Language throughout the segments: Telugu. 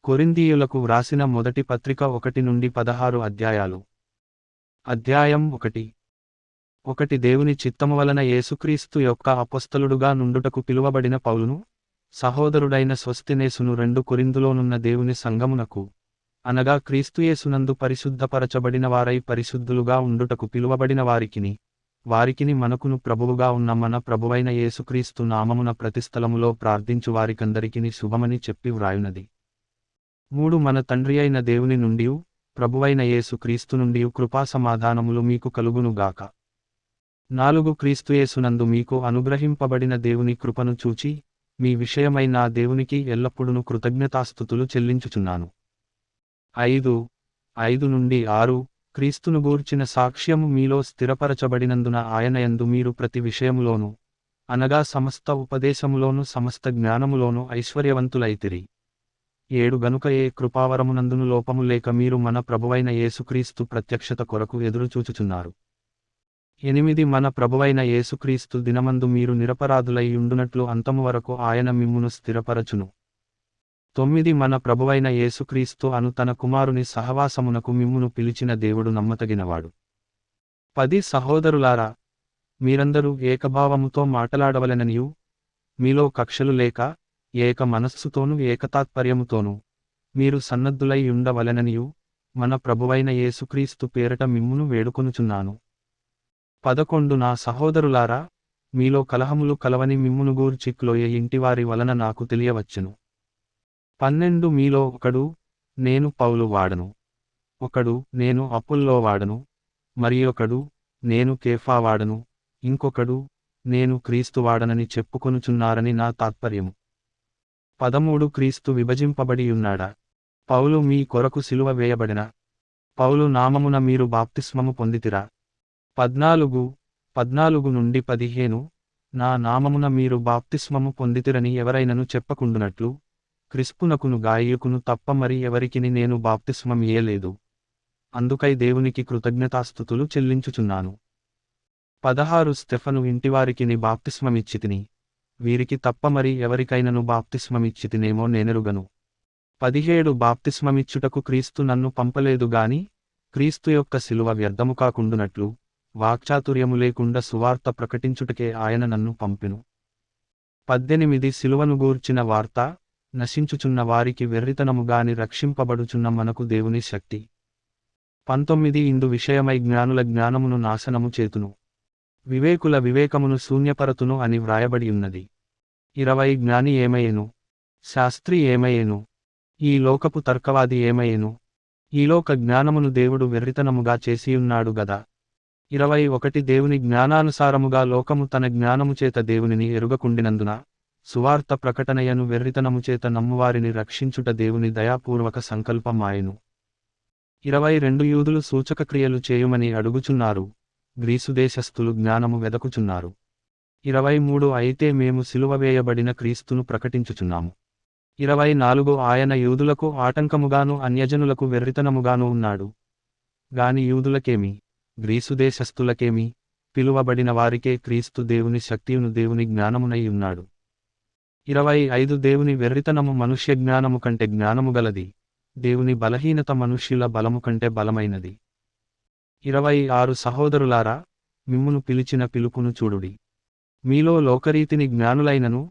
కొరింథీయులకు వ్రాసిన మొదటి పత్రిక 1 నుండి 16 అధ్యాయాలు. అధ్యాయం 1. దేవుని చిత్తము వలన యేసుక్రీస్తు యొక్క అపొస్తలుడుగా నుండుటకు పిలువబడిన పౌలును, సహోదరుడైన సొస్తెనేసును 2 కొరింథులోనున్న దేవుని సంఘమునకు, అనగా క్రీస్తుయేసునందు పరిశుద్ధపరచబడిన వారై పరిశుద్ధులుగా ఉండుటకు పిలువబడిన వారికిని మనకును ప్రభువుగా ఉన్న మన ప్రభువైన యేసుక్రీస్తు నామమున ప్రతిస్థలములో ప్రార్థించు వారికందరికిని శుభమని చెప్పి వ్రాయునది. 3 మన తండ్రి అయిన దేవుని నుండియు, ప్రభువైన యేసు క్రీస్తు నుండియు కృపా సమాధానములు మీకు కలుగునుగాక. 4 క్రీస్తుయేసునందు మీకు అనుగ్రహింపబడిన దేవుని కృపను చూచి, మీ విషయమై నా దేవునికి ఎల్లప్పుడూ కృతజ్ఞతాస్తుతులు చెల్లించుచున్నాను. 5 నుండి 6 క్రీస్తును గూర్చిన సాక్ష్యము మీలో స్థిరపరచబడినందున ఆయనయందు మీరు ప్రతి విషయములోను, అనగా సమస్త ఉపదేశములోను సమస్త జ్ఞానములోను ఐశ్వర్యవంతులైతిరి. 7 గనుక ఏ కృపావరమునందును లోపము లేక మీరు మన ప్రభువైన యేసుక్రీస్తు ప్రత్యక్షత కొరకు ఎదురుచూచుచున్నారు. 8 మన ప్రభువైన యేసుక్రీస్తు దినమందు మీరు నిరపరాధులై ఉండునట్లు అంతము వరకు ఆయన మిమ్మును స్థిరపరచును. 9 మన ప్రభువైన యేసుక్రీస్తు అను తన కుమారుని సహవాసమునకు మిమ్మును పిలిచిన దేవుడు నమ్మతగినవాడు. 10 సహోదరులారా, మీరందరూ ఏకభావముతో మాటలాడవలెననియు, మీలో కక్షలు లేక, ఏక మనస్సుతోనూ ఏకతాత్పర్యముతోనూ, మీరు సన్నద్ధులై ఉండవలెననియు, మన ప్రభువైన యేసుక్రీస్తు పేరట మిమ్మును వేడుకొనుచున్నాను. 11 నా సహోదరులారా, మీలో కలహములు కలవని మిమ్మును గూర్చి క్లోయె ఇంటివారి వలన నాకు తెలియవచ్చును. 12 మీలో ఒకడు, నేను పౌలు వాడను, ఒకడు, నేను అపుల్లో వాడను, మరియొకడు, నేను కేఫా వాడను, ఇంకొకడు, నేను క్రీస్తు వాడనని చెప్పుకొనుచున్నారని నా తాత్పర్యము. 13 క్రీస్తు విభజింపబడి ఉన్నాడా? పౌలు మీ కొరకు సిలువ వేయబడిన పౌలు నామమున మీరు బాప్తిస్మము పొందితిరా? 14 నుండి 15 నా నామమున మీరు బాప్తిస్మము పొందితిరని ఎవరైనను చెప్పకుండునట్లు, క్రిస్పునకును గాయియుకును తప్ప మరి ఎవరికిని నేను బాప్తిస్మమియ్యలేదు. అందుకై దేవునికి కృతజ్ఞతాస్తుతులు చెల్లించుచున్నాను. 16 స్టెఫను ఇంటివారికిని బాప్తిస్మమిచ్చితిని, వీరికి తప్ప మరి ఎవరికైనను బాప్తిస్మమిచ్చితినేమో నేనెరుగను. 17 బాప్తిస్మమిచ్చుటకు క్రీస్తు నన్ను పంపలేదు గాని, క్రీస్తు యొక్క సిలువ వ్యర్థము కాకుండునట్లు, వాక్చాతుర్యము లేకుండా సువార్త ప్రకటించుటకే ఆయన నన్ను పంపెను. 18 సిలువను గూర్చిన వార్త, నశించుచున్న వారికి వెర్రితనము గాని రక్షింపబడుచున్న మనకు దేవుని శక్తి. 19 ఇందు విషయమై జ్ఞానుల జ్ఞానమును నాశనము చేతును, వివేకుల వివేకమును శూన్యపరతును అని వ్రాయబడి ఉన్నది. 20 జ్ఞాని ఏమయ్యెను? శాస్త్రి ఏమయ్యెను? ఈ లోకపు తర్కవాది ఏమయ్యెను? ఈలోక జ్ఞానమును దేవుడు వెర్రితనముగా చేసియున్నాడు గదా. 21 దేవుని జ్ఞానానుసారముగా లోకము తన జ్ఞానము చేత దేవునిని ఎరుగకుండినందున, సువార్త ప్రకటనయను వెర్రితనము చేత నమ్మువారిని రక్షించుట దేవుని దయాపూర్వక సంకల్పమాయెను. 22 యూదులు సూచకక్రియలు చేయుమని అడుగుచున్నారు, గ్రీసు దేశస్థులు జ్ఞానము వెదకుచున్నారు. 23 అయితే మేము సిలువ వేయబడిన క్రీస్తును ప్రకటించుచున్నాము. 24 ఆయన యూదులకు ఆటంకముగాను అన్యజనులకు వెర్రితనముగాను ఉన్నాడు. గాని యూదులకేమి, గ్రీసు దేశస్థులకేమి, పిలువబడిన వారికే క్రీస్తు దేవుని శక్తియును దేవుని జ్ఞానమునై ఉన్నాడు. 25 దేవుని వెర్రితనము మనుష్య జ్ఞానము కంటే జ్ఞానము గలది, దేవుని బలహీనత మనుష్యుల బలము కంటే బలమైనది. 26 సహోదరులారా, మిమ్మును పిలిచిన పిలుపును చూడుడి. మీలో లోకరీతిని జ్ఞానులైనను,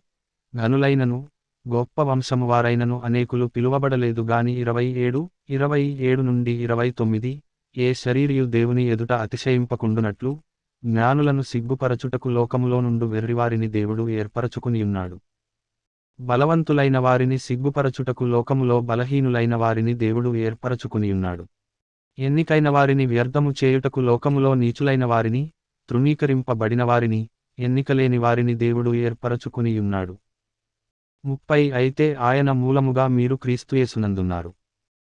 ఘనులైనను, గొప్ప వంశము వారైనను అనేకులు పిలువబడలేదు గాని 27 నుండి 29 ఏ శరీరియు దేవుని ఎదుట అతిశయింపకుండునట్లు, జ్ఞానులను సిగ్గుపరచుటకు లోకములో నుండు వెర్రివారిని దేవుడు ఏర్పరచుకునియున్నాడు. బలవంతులైన వారిని సిగ్గుపరచుటకు లోకములో బలహీనులైన వారిని దేవుడు ఏర్పరచుకునియున్నాడు. ఎన్నికైన వారిని వ్యర్థము చేయుటకు లోకములో నీచులైన వారిని, తృణీకరింపబడిన వారిని, ఎన్నికలేని వారిని దేవుడు ఏర్పరచుకునియున్నాడు. 30 అయితే ఆయన మూలముగా మీరు క్రీస్తుయేసునందున్నారు.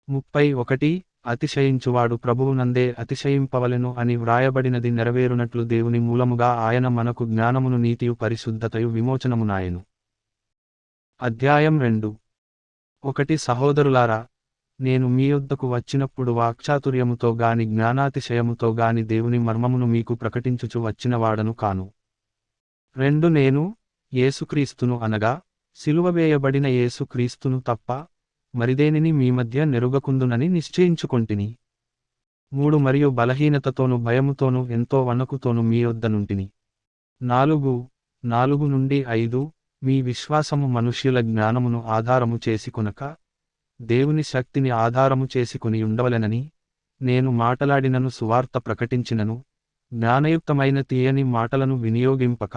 31 అతిశయించువాడు ప్రభువునందే అతిశయింపవలెను అని వ్రాయబడినది నెరవేరునట్లు దేవుని మూలముగా ఆయన మనకు జ్ఞానమును నీతియు పరిశుద్ధతయు విమోచనమునాయెను. అధ్యాయం 2. 1 సహోదరులారా, నేను మీ యొద్దకు వచ్చినప్పుడు వాక్చాతుర్యముతో గాని జ్ఞానాతిశయముతో గాని దేవుని మర్మమును మీకు ప్రకటించుచు వచ్చినవాడను కాను. 2 నేను యేసుక్రీస్తును అనగా సిలువ వేయబడిన యేసుక్రీస్తును తప్ప మరిదేనిని మీ మధ్య నెరుగకుందునని నిశ్చయించుకొంటిని. 3 మరియు బలహీనతతోను భయముతోను ఎంతో వణకుతోను మీ యొద్దనుంటిని. 4 నుండి 5 మీ విశ్వాసము మనుష్యుల జ్ఞానమును ఆధారము చేసుకొనక దేవుని శక్తిని ఆధారము చేసుకుని ఉండవలెనని నేను మాటలాడినను సువార్త ప్రకటించినను జ్ఞానయుక్తమైన తీయని మాటలను వినియోగింపక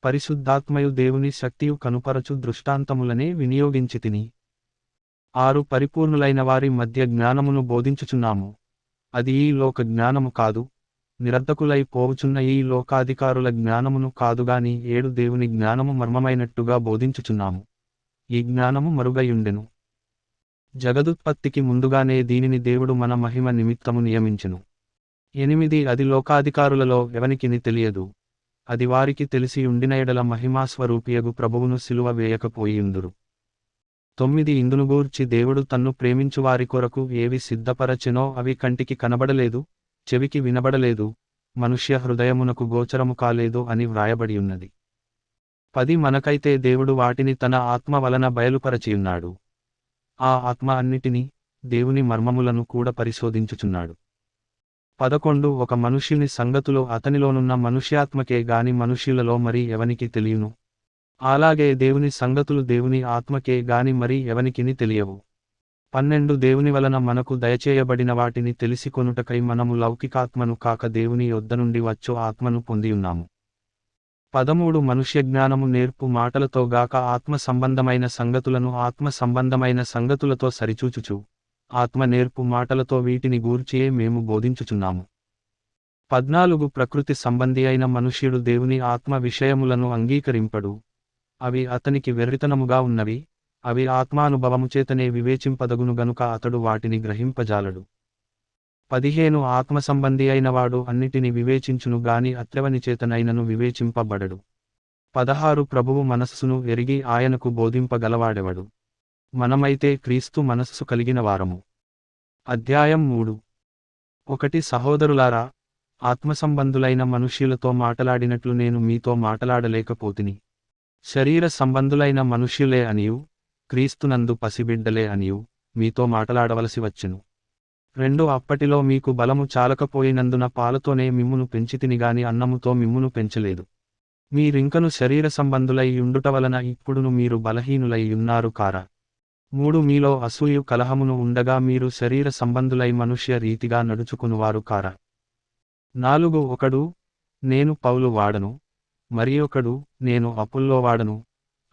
పరిశుద్ధాత్మయు దేవుని శక్తియు కనుపరచు దృష్టాంతములనే వినియోగించితిని. 6 పరిపూర్ణులైన వారి మధ్య జ్ఞానమును బోధించుచున్నాము. అది ఈ లోక జ్ఞానము కాదు, నిరర్ధకులై పోవుచున్న ఈ లోకాధికారుల జ్ఞానమును కాదుగాని 7 దేవుని జ్ఞానము మర్మమైనట్టుగా బోధించుచున్నాము. ఈ జ్ఞానము మరుగైయుండెను. జగదుత్పత్తికి ముందుగానే దీనిని దేవుడు మన మహిమ నిమిత్తము నియమించెను. 8 అది లోకాధికారులలో ఎవనికిని తెలియదు, అది వారికి తెలిసి ఉండిన ఎడల మహిమాస్వరూపియగు ప్రభువును సిలువ వేయకపోయియుందురు. 9 ఇందును గూర్చి దేవుడు తన్ను ప్రేమించువారి కొరకు ఏవి సిద్ధపరచెనో అవి కంటికి కనబడలేదు, చెవికి వినబడలేదు, మనుష్య హృదయమునకు గోచరము కాలేదు అని వ్రాయబడియున్నది. 10 మనకైతే దేవుడు వాటిని తన ఆత్మ వలన బయలుపరచియున్నాడు. ఆ ఆత్మ అన్నిటినీ, దేవుని మర్మములను కూడా పరిశోధించుచున్నాడు. 11 ఒక మనుష్యుని సంగతులు అతనిలోనున్న మనుష్యాత్మకే గాని మనుష్యులలో మరి ఎవనికి తెలియను. అలాగే దేవుని సంగతులు దేవుని ఆత్మకే గాని మరి ఎవనికిని తెలియవు. 12 దేవుని వలన మనకు దయచేయబడిన వాటిని తెలిసికొనుటకై మనము లౌకికాత్మను కాక దేవుని యొద్ద నుండి వచ్చు ఆత్మను పొందియున్నాము. 13 మనుష్య జ్ఞానము నేర్పు మాటలతో గాక ఆత్మ సంబంధమైన సంగతులను ఆత్మ సంబంధమైన సంగతులతో సరిచూచుచు ఆత్మ నేర్పు మాటలతో వీటిని గూర్చియే మేము బోధించుచున్నాము. 14 ప్రకృతి సంబంధి అయిన మనుష్యుడు దేవుని ఆత్మ విషయములను అంగీకరింపడు, అవి అతనికి వెర్రితనముగా ఉన్నవి, అవి ఆత్మానుభవము చేతనే వివేచింపదగును గనుక అతడు వాటిని గ్రహింపజాలడు. 15 ఆత్మ సంబంధి అయినవాడు అన్నిటిని వివేచించును గాని అత్రెవని చేతనైనను వివేచింపబడడు. 16 ప్రభువు మనస్సును ఎరిగి ఆయనకు బోధింపగలవాడెవడు. మనమైతే క్రీస్తు మనస్సు కలిగిన వారము. అధ్యాయం 3. 1 సహోదరులారా, ఆత్మసంబంధులైన మనుష్యులతో మాటలాడినట్లు నేను మీతో మాటలాడలేకపోతిని. శరీర సంబంధులైన మనుష్యులే అనియు క్రీస్తునందు పసిబిడ్డలే అనియు మీతో మాటలాడవలసి వచ్చెను. 2 అప్పటిలో మీకు బలము చాలకపోయినందున పాలతోనే మిమ్మును పెంచితినిగాని అన్నముతో మిమ్మును పెంచలేదు. మీరింకను శరీర సంబంధులై యుండుట వలన ఇప్పుడును మీరు బలహీనులై యున్నారు కారా. 3 మీలో అసూయు కలహమును ఉండగా మీరు శరీర సంబంధులై మనుష్య రీతిగా నడుచుకునువారు కారా. 4 ఒకడు నేను పౌలు వాడను, మరి ఒకడు నేను అపుల్లో వాడను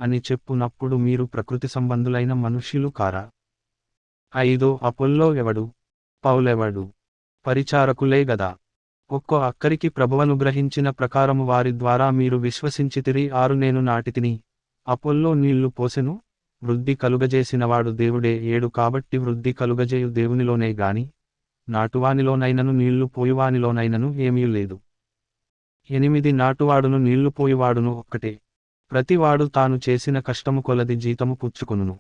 అని చెప్పునప్పుడు మీరు ప్రకృతి సంబంధులైన మనుష్యులు కారా. 5 అపుల్లో ఎవడు, పౌలెవడు, పరిచారకులే గదా. ఒక్కో అక్కరికి ప్రభువనుగ్రహించిన ప్రకారము వారి ద్వారా మీరు విశ్వసించితిరి. 6 నేను నాటితిని, అపొల్లో నీళ్లు పోసెను, వృద్ధి కలుగజేసినవాడు దేవుడే. 7 కాబట్టి వృద్ధి కలుగజేయు దేవునిలోనే గాని నాటువానిలోనైనను నీళ్లు పోయువానిలోనైనను ఏమీ లేదు. 8 నాటువాడును నీళ్లు పోయువాడును ఒక్కటే, ప్రతివాడు తాను చేసిన కష్టము కొలది జీతము పుచ్చుకొనును.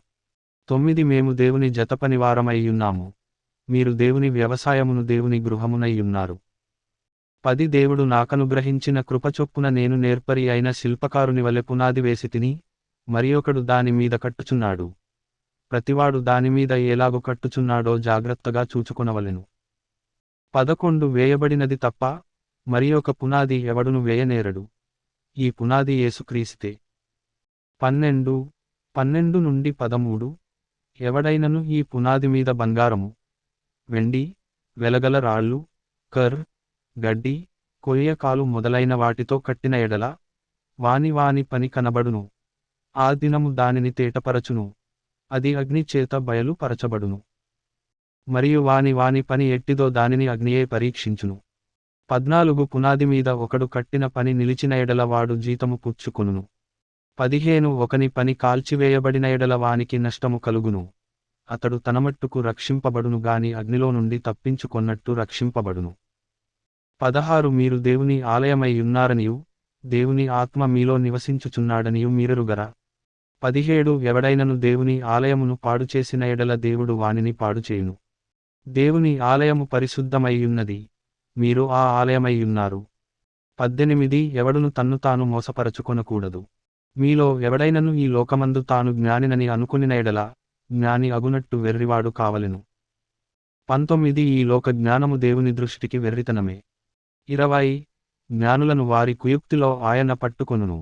9 మేము దేవుని జతపనివారమయ్యున్నాము, మీరు దేవుని వ్యవసాయమును దేవుని గృహమునయ్యున్నారు. 10 దేవుడు నాకనుగ్రహించిన కృపచొప్పున నేను నేర్పరి అయిన శిల్పకారుని వలె పునాది వేసితిని, మరియొకడు దాని మీద కట్టుచున్నాడు. ప్రతివాడు దానిమీద ఎలాగో కట్టుచున్నాడో జాగ్రత్తగా చూచుకొనవలెను. 11 వేయబడినది తప్ప మరియొక పునాది ఎవడును వేయనేరడు, ఈ పునాది యేసుక్రీస్తే. 12 నుండి 13 ఎవడైనను ఈ పునాది మీద బంగారము, వెండి, వెలగల రాళ్ళు, గడ్డి, కొయ్యకాలు మొదలైన వాటితో కట్టిన ఎడల వాని పని కనబడును, ఆ దినము దానిని తేటపరచును, అది అగ్ని చేత బయలు పరచబడును. మరియు వాని పని ఎట్టిదో దానిని అగ్నియే పరీక్షించును. 14 పునాది మీద ఒకడు కట్టిన పని నిలిచిన ఎడల వాడు జీతము పుచ్చుకొనును. 15 ఒకని పని కాల్చివేయబడిన ఎడల వానికి నష్టము కలుగును, అతడు తనమట్టుకు రక్షింపబడును గాని అగ్నిలో నుండి తప్పించుకొన్నట్టు రక్షింపబడును. 16 మీరు దేవుని ఆలయమై ఉన్నారనియు దేవుని ఆత్మ మీలో నివసించుచున్నాడనియు మీరెరుగరా. 17 ఎవడైనను దేవుని ఆలయమును పాడుచేసిన ఎడల దేవుడు వానిని పాడుచేయును. దేవుని ఆలయము పరిశుద్ధమయ్యున్నది, మీరు ఆ ఆలయమయ్యున్నారు. 18 ఎవడును తన్ను తాను మోసపరచుకొనకూడదు. మీలో ఎవడైనను ఈ లోకమందు తాను జ్ఞానినని అనుకునిన ఎడల జ్ఞాని అగునట్టు వెర్రివాడు కావలెను. 19 ఈ లోక జ్ఞానము దేవుని దృష్టికి వెర్రితనమే. 20 జ్ఞానులను వారి కుయుక్తిలో ఆయన పట్టుకొనును.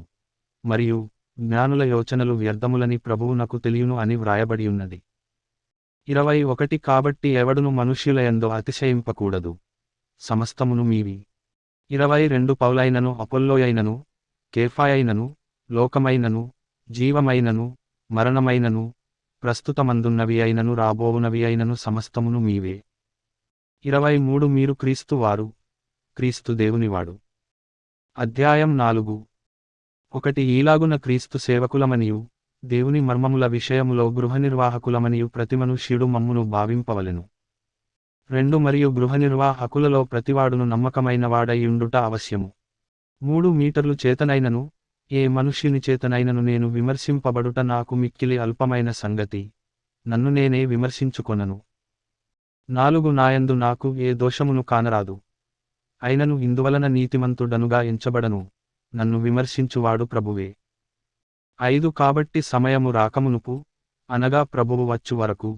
మరియు జ్ఞానుల యోచనలు వ్యర్థములని ప్రభువునకు తెలియును అని వ్రాయబడియున్నది. 21 కాబట్టి ఎవడును మనుష్యులయందు అతిశయింపకూడదు. సమస్తమును మీవి. 22 పౌలైనను అపొల్లోయైనను కేఫాయైనను లోకమైనను జీవమైనను మరణమైనను ప్రస్తుతమందున్నవి అయినను రాబోవునవి అయినను సమస్తమును మీవే. 23 మీరు క్రీస్తు వారు, క్రీస్తు దేవునివాడు. అధ్యాయం 4 1 ఈలాగున క్రీస్తు సేవకులమనియు దేవుని మర్మముల విషయములో గృహనిర్వాహకులమనియు ప్రతి మనుష్యుడు మమ్మును భావింపవలెను. 2 మరియు గృహనిర్వాహకులలో ప్రతివాడును నమ్మకమైన వాడై ఉండుట అవశ్యము. 3 మీటర్లు చేతనైనను ఏ మనుష్యుని చేతనైనను నేను విమర్శింపబడుట నాకు మిక్కిలి అల్పమైన సంగతి, నన్ను నేనే విమర్శించుకొనను. 4 నాయందు నాకు ఏ దోషమును కానరాదు. అయినను ఇందువలన నీతిమంతుడనుగా ఎంచబడను, నన్ను విమర్శించువాడు ప్రభువే. 5 కాబట్టి సమయము రాకమునుపు, అనగా ప్రభువు వచ్చు వరకు,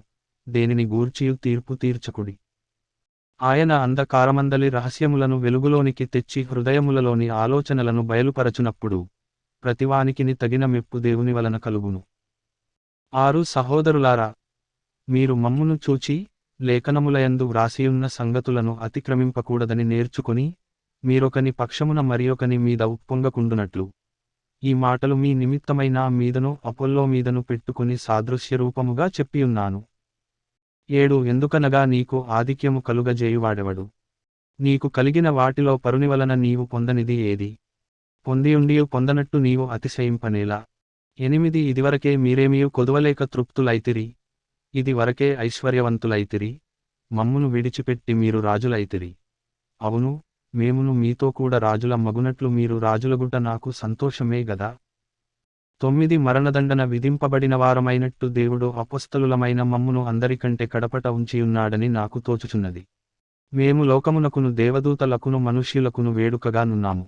దేనిని గూర్చియు తీర్పు తీర్చకుడి. ఆయన అంధకారమందలి రహస్యములను వెలుగులోనికి తెచ్చి హృదయములలోని ఆలోచనలను బయలుపరచునప్పుడు, ప్రతివానికిని తగిన మెప్పు దేవుని వలన కలుగును. 6 సహోదరులారా, మీరు మమ్మును చూచి, లేఖనములయందు వ్రాసియున్న సంగతులను అతిక్రమింపకూడదని నేర్చుకొని, మీరొకని పక్షమున మరియొకని మీద ఉప్పొంగకుండునట్లు, ఈ మాటలు మీ నిమిత్తమై నా మీదను అపొల్లో మీదను పెట్టుకుని సాదృశ్యరూపముగా చెప్పియున్నాను. 7 ఎందుకనగా నీకు ఆధిక్యము కలుగజేయువాడెవడు? నీకు కలిగిన వాటిలో పరుని వలన నీవు పొందనిది ఏది? పొందియుండియు పొందనట్టు నీవు అతిశయింపనేలా? 8 ఇదివరకే మీరేమియు కొదువలేక తృప్తులైతిరి, ఇది వరకే ఐశ్వర్యవంతులైతిరి, మమ్మును విడిచిపెట్టి మీరు రాజులైతిరి. అవును, మేమును మీతో కూడా రాజుల మగునట్లు మీరు రాజులగుట నాకు సంతోషమే గదా. 9 మరణదండన విధింపబడిన వారమైనట్టు దేవుడు అపొస్తలులమైన మమ్మును అందరికంటే కడపట ఉంచియున్నాడని నాకు తోచుచున్నది. మేము లోకమునకును దేవదూతలకును మనుష్యులకును వేడుకగా నున్నాము.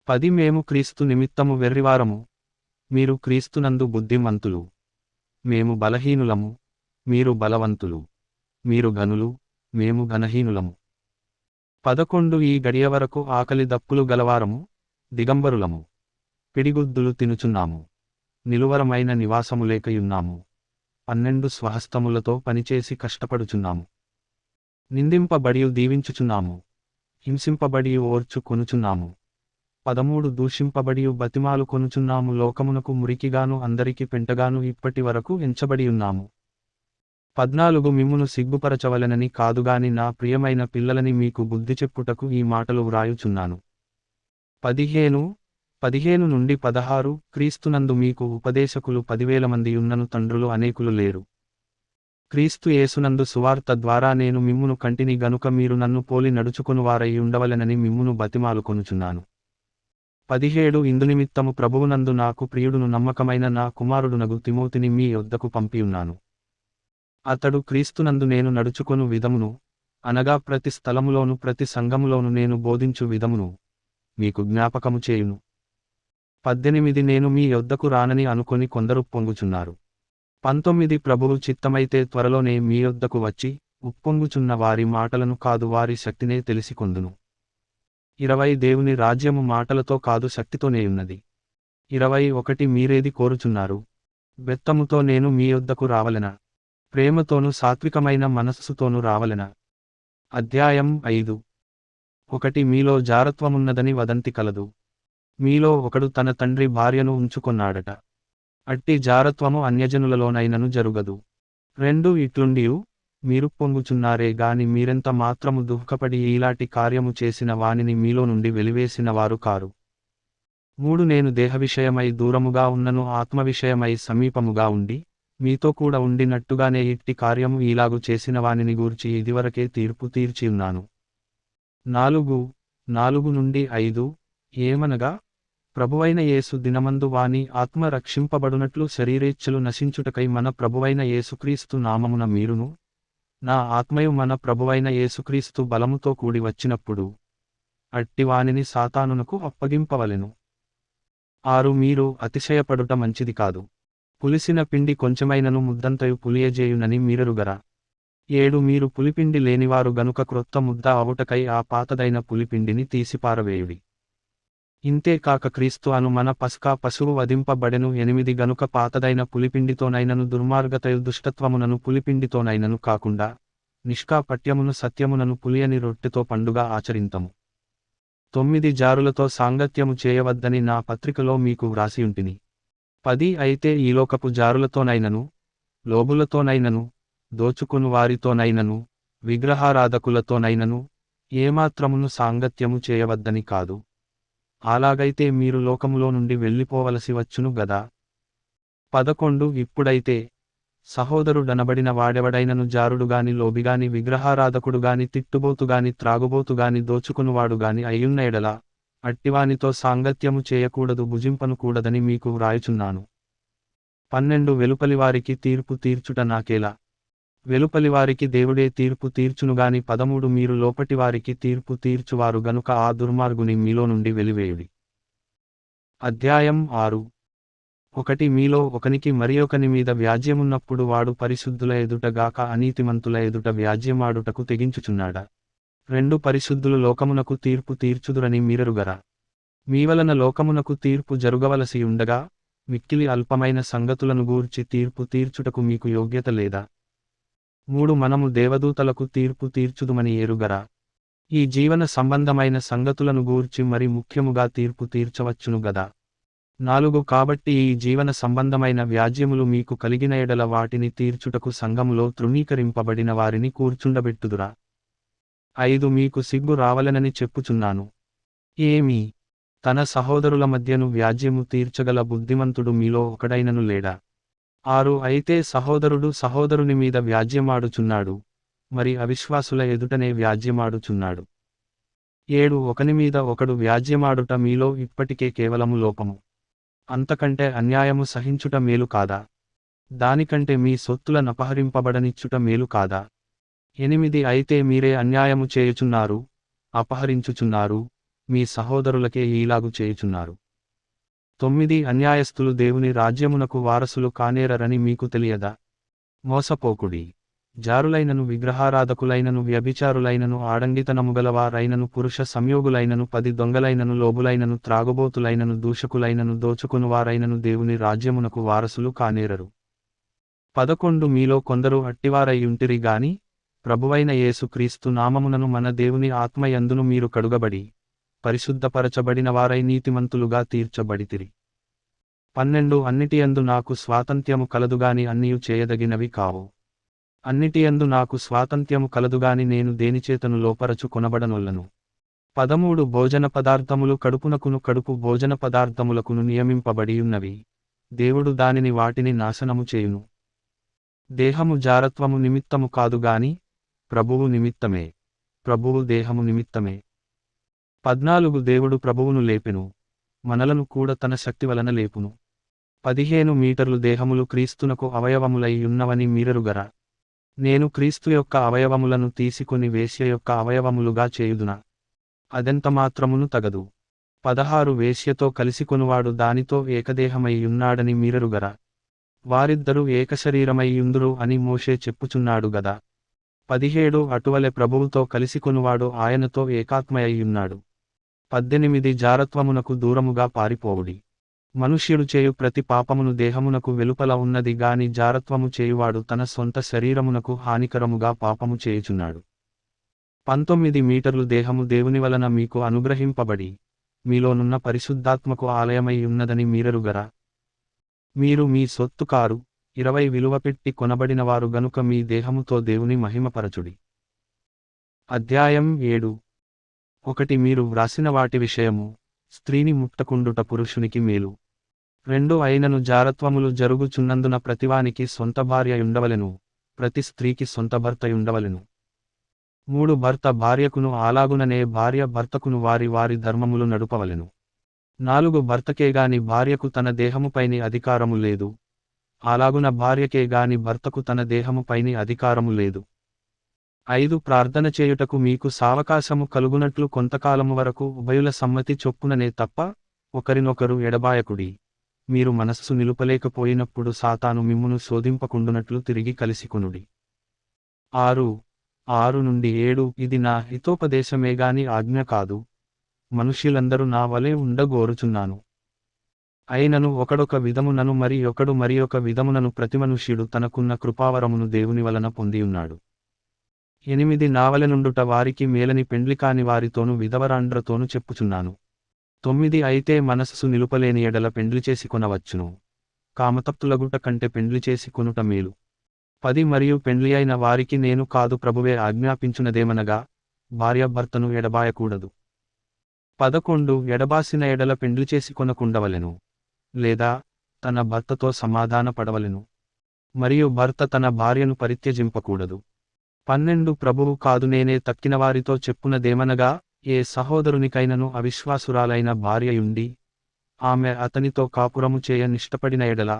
10 మేము క్రీస్తు నిమిత్తము వెర్రివారము, మీరు క్రీస్తునందు బుద్ధిమంతులు. మేము బలహీనులము, మీరు బలవంతులు. మీరు ఘనులు, మేము ఘనహీనులము. 11 ఈ గడియ వరకు ఆకలి దప్పులు గలవారము, దిగంబరులము, పిడిగుద్దులు తినుచున్నాము, నిలువరమైన నివాసము లేకయున్నాము. 12 స్వహస్తములతో పనిచేసి కష్టపడుచున్నాము. నిందింపబడియు దీవించుచున్నాము, హింసింపబడియు ఓర్చు కొనుచున్నాము. 13 దూషింపబడియు బతిమాలు కొనుచున్నాము, లోకమునకు మురికిగాను అందరికి పెంటగాను ఇప్పటి వరకు ఎంచబడియున్నాము. 14 మిమ్మును సిగ్గుపరచవలెనని కాదుగాని నా ప్రియమైన పిల్లలని మీకు బుద్ధి చెప్పుటకు ఈ మాటలు వ్రాయుచున్నాను. 15 నుండి 16 క్రీస్తునందు మీకు ఉపదేశకులు 10,000 మంది ఉన్నను, తండ్రులు అనేకులు లేరు. క్రీస్తు యేసునందు సువార్త ద్వారా నేను మిమ్మును కంటిని గనుక మీరు నన్ను పోలి నడుచుకొనువారై ఉండవలెనని మిమ్మును బతిమాలుకొనుచున్నాను. 17 ఇందునిమిత్తము ప్రభువునందు నాకు ప్రియుడును నమ్మకమైన నా కుమారుడునగు తిమోతిని మీ యొద్దకు పంపియున్నాను. అతడు క్రీస్తునందు నేను నడుచుకొను విధమును, అనగా ప్రతి స్థలములోను ప్రతి సంఘములోను నేను బోధించు విధమును మీకు జ్ఞాపకము చేయును. 18 నేను మీ యొద్దకు రానని అనుకొని కొందరు పొంగుచున్నారు. 19 ప్రభువు చిత్తమైతే త్వరలోనే మీ యొద్దకు వచ్చి, ఉప్పొంగుచున్న వారి మాటలను కాదు వారి శక్తినే తెలిసికొందును. 20 దేవుని రాజ్యము మాటలతో కాదు శక్తితోనేయున్నది. 21 మీరేది కోరుచున్నారు? బెత్తముతో నేను మీ యొద్దకు రావలెనా? ప్రేమతోను సాత్వికమైన మనస్సుతోను రావలెనా? అధ్యాయం 5 1 మీలో జారత్వమున్నదని వదంతి కలదు. మీలో ఒకడు తన తండ్రి భార్యను ఉంచుకొన్నాడట. అట్టి జారత్వము అన్యజనులలోనైనను జరుగదు. 2 ఇట్లుండియు మీరు పొంగుచున్నారే గాని మీరెంత మాత్రము దుఃఖపడి ఈలాటి కార్యము చేసిన వానిని మీలో నుండి వెలివేసిన వారు కారు. 3 నేను దేహ విషయమై దూరముగా ఉన్నను, ఆత్మ విషయమై సమీపముగా ఉండి, మీతో కూడా ఉండినట్టుగానే ఇట్టి కార్యము ఈలాగు చేసిన వానిని గూర్చి ఇదివరకే తీర్పు తీర్చియున్నాను. 4 నుండి 5 ఏమనగా, ప్రభువైన యేసు దినమందు వాని ఆత్మ రక్షింపబడునట్లు శరీరేచ్ఛలు నశించుటకై మన ప్రభువైన యేసుక్రీస్తు నామమున మీరును, నా ఆత్మయు మన ప్రభువైన యేసుక్రీస్తు బలముతో కూడి వచ్చినప్పుడు, అట్టి వానిని సాతానునకు అప్పగింపవలెను. 6 మీరు అతిశయపడుట మంచిది కాదు. పులిసిన పిండి కొంచెమైనను ముద్దంతయు పులియజేయునని మీరెరుగరా. 7 మీరు పులిపిండి లేనివారు గనుక క్రొత్త ముద్ద అవుటకై ఆ పాతదైన పులిపిండిని తీసిపారవేయుడి. ఇంతేకాక క్రీస్తు అను మన పస్కా పశువు వధింపబడెను. 8 గనుక పాతదైన పులిపిండితోనైనను దుర్మార్గతయు దుష్టత్వమునను పులిపిండితోనైనను కాకుండా నిష్కాపట్యమును సత్యమునను పులియని రొట్టెతో పండుగ ఆచరింతము. 9 జారులతో సాంగత్యము చేయవద్దని నా పత్రికలో మీకు వ్రాసియుంటిని. 10 అయితే ఈలోకపు జారులతోనైనను లోబులతోనైనను దోచుకును వారితోనైనను విగ్రహారాధకులతోనైనను ఏమాత్రమును సాంగత్యము చేయవద్దని కాదు. అలాగైతే మీరు లోకములో నుండి వెళ్ళిపోవలసి వచ్చును గదా. 11 ఇప్పుడైతే సహోదరుడనబడిన వాడెవడైనను జారుడుగాని లోబిగాని విగ్రహారాధకుడుగాని తిట్టుబోతుగాని త్రాగుబోతుగాని దోచుకునువాడుగాని అయ్యున్న ఎడల అట్టివానితో సాంగత్యము చేయకూడదు భుజింపనుకూడదని మీకు వ్రాయుచున్నాను. 12 వెలుపలివారికి తీర్పు తీర్చుట నాకేలా. వెలుపలివారికి దేవుడే తీర్పు తీర్చునుగాని. 13 మీరు లోపటివారికి తీర్పు తీర్చువారు గనుక ఆ దుర్మార్గుని మీలో నుండి వెలివేయుడి. అధ్యాయం 6. 1 మీలో ఒకనికి మరియొకని మీద వ్యాజ్యమున్నప్పుడు వాడు పరిశుద్ధుల ఎదుట గాక అనీతిమంతుల ఎదుట వ్యాజ్యమాడుటకు తెగించుచున్నాడా. 2 పరిశుద్ధులు లోకమునకు తీర్పు తీర్చుదురని మీరెరుగరా. మీవలన లోకమునకు తీర్పు జరుగవలసి ఉండగా మిక్కిలి అల్పమైన సంగతులను గూర్చి తీర్పు తీర్చుటకు మీకు యోగ్యత లేదా. 3 మనము దేవదూతలకు తీర్పు తీర్చుదుమని ఎరుగరా. ఈ జీవన సంబంధమైన సంగతులను గూర్చి మరి ముఖ్యముగా తీర్పు తీర్చవచ్చును గదా. 4 కాబట్టి ఈ జీవన సంబంధమైన వ్యాజ్యములు మీకు కలిగిన ఎడల వాటిని తీర్చుటకు సంఘములో తృణీకరింపబడిన వారిని కూర్చుండబెట్టుదురా. 5 మీకు సిగ్గు రావలెనని చెప్పుచున్నాను. ఏమీ తన సహోదరుల మధ్యను వ్యాజ్యము తీర్చగల బుద్ధిమంతుడు మీలో ఒకడైనను లేడా. 6 అయితే సహోదరుడు సహోదరుని మీద వ్యాజ్యమాడుచున్నాడు, మరి అవిశ్వాసుల ఎదుటనే వ్యాజ్యమాడుచున్నాడు. 7 ఒకని మీద ఒకడు వ్యాజ్యమాడుట మీలో ఇప్పటికే కేవలము లోపము. అంతకంటే అన్యాయము సహించుట మేలు కాదా. దానికంటే మీ సొత్తులనపహరింపబడనిచ్చుట మేలు కాదా. 8 అయితే మీరే అన్యాయము చేయుచున్నారు, అపహరించుచున్నారు, మీ సహోదరులకే ఈలాగు చేయుచున్నారు. 9 అన్యాయస్థులు దేవుని రాజ్యమునకు వారసులు కానేరరని మీకు తెలియదా. మోసపోకుడి. జారులైనను విగ్రహారాధకులైనను వ్యభిచారులైనను ఆడంగితనముగలవారైనను పురుష సంయోగులైనను 10 దొంగలైనను లోబులైనను త్రాగుబోతులైనను దూషకులైనను దోచుకునువారైనను దేవుని రాజ్యమునకు వారసులు కానేరరు. 11 మీలో కొందరు అట్టివారయ్యుంటిరి గాని ప్రభువైన యేసు క్రీస్తు నామమునను మన దేవుని ఆత్మయందును మీరు కడుగబడి పరిశుద్ధపరచబడిన వారై నీతిమంతులుగా తీర్చబడితిరి. 12 అన్నిటియందు నాకు స్వాతంత్యము కలదుగాని అన్నియు చేయదగినవి కావు. అన్నిటియందు నాకు స్వాతంత్యము కలదుగాని నేను దేనిచేతను లోపరచు కొనబడనొల్లను. 13 భోజన పదార్థములు కడుపునకును కడుపు భోజన పదార్థములకును నియమింపబడియున్నవి, దేవుడు దానిని వాటిని నాశనము చేయును. దేహము జారత్వము నిమిత్తము కాదుగాని ప్రభువు నిమిత్తమే, ప్రభువు దేహము నిమిత్తమే. 14 దేవుడు ప్రభువును లేపెను, మనలను కూడా తన శక్తి వలన లేపును. 15 మీటర్లు దేహములు క్రీస్తునకు అవయవములై ఉన్నవని మీరెరుగరా. నేను క్రీస్తు యొక్క అవయవములను తీసుకొని వేశ్య యొక్క అవయవములుగా చేయుదునా. అదెంత మాత్రమును తగదు. 16 వేశ్యతో కలిసికొనువాడు దానితో ఏకదేహమై ఉన్నాడని మీరెరుగరా. వారిద్దరూ ఏకశరీరమై యుందురు అని మోషే చెప్పుచున్నాడు గదా. 17 అటువలె ప్రభువుతో కలిసికొనువాడు ఆయనతో ఏకాత్మయ్యున్నాడు. 18 జారత్వమునకు దూరముగా పారిపోవుడి. మనుష్యుడు చేయు ప్రతి పాపమును దేహమునకు వెలుపల ఉన్నది గాని జారత్వము చేయువాడు తన సొంత శరీరమునకు హానికరముగా పాపము చేయుచున్నాడు. 19 మీటర్లు దేహము దేవుని వలన మీకు అనుగ్రహింపబడి మీలోనున్న పరిశుద్ధాత్మకు ఆలయమై ఉన్నదని మీరెరుగరా. మీరు మీ సొత్తు కారు, 20 విలువపెట్టి కొనబడినవారు గనుక మీ దేహముతో దేవుని మహిమపరచుడి. అధ్యాయం 7. 1 మీరు వ్రాసిన వాటి విషయము స్త్రీని ముట్టకుండుట పురుషునికి మేలు. 2 అయినను జారత్వములు జరుగుచున్నందున ప్రతివానికి సొంత భార్యయుండవలెను, ప్రతి స్త్రీకి సొంత భర్తయుండవలెను. 3 భర్త భార్యకును అలాగుననే భార్య భర్తకును వారి వారి ధర్మములు నడుపవలెను. 4 భర్తకేగాని భార్యకు తన దేహముపైని అధికారము లేదు, అలాగున భార్యకే గాని భర్తకు తన దేహముపైని అధికారము లేదు. 5 ప్రార్థన చేయుటకు మీకు సావకాశము కలుగునట్లు కొంతకాలము వరకు ఉభయుల సమ్మతి చొప్పుననే తప్ప ఒకరినొకరు ఎడబాయకుడి. మీరు మనస్సు నిలుపలేకపోయినప్పుడు సాతాను మిమ్మును శోధింపకుండునట్లు తిరిగి కలిసికొనుడి. 6:6-7 ఇది నా హితోపదేశమేగాని ఆజ్ఞ కాదు, మనుష్యులందరూ నా వలె ఉండగోరుచున్నాను. అయినను ఒకడొక విధమునను మరి ఒక విధమునను ప్రతిమనుష్యుడు తనకున్న కృపావరమును దేవుని వలన పొందియున్నాడు. 8 నావలెనుండుట వారికి మేలని పెండ్లికాని వారితోను విధవరాండ్రతోను చెప్పుచున్నాను. 9 అయితే మనస్సు నిలుపలేని ఎడల పెండ్లి చేసుకొనవచ్చును, కామతప్తులగుట కంటే పెండ్లి చేసుకొనుట మేలు. 10 మరియు పెండ్లి అయిన వారికి నేను కాదు ప్రభువే ఆజ్ఞాపించునదేమనగా, భార్య భర్తను ఎడబాయకూడదు. 11 ఎడబాసిన ఎడల పెండ్లి చేసుకొనకుండవలెను, లేదా తన భర్తతో సమాధానపడవలెను, మరియు భర్త తన భార్యను పరిత్యజింపకూడదు. 12 ప్రభువు కాదు నేనే తక్కినవారితో చెప్పునదేమనగా, ఏ సహోదరునికైనను అవిశ్వాసురాలైన భార్యయుండి ఆమె అతనితో కాపురము చేయ నిష్టపడిన ఎడల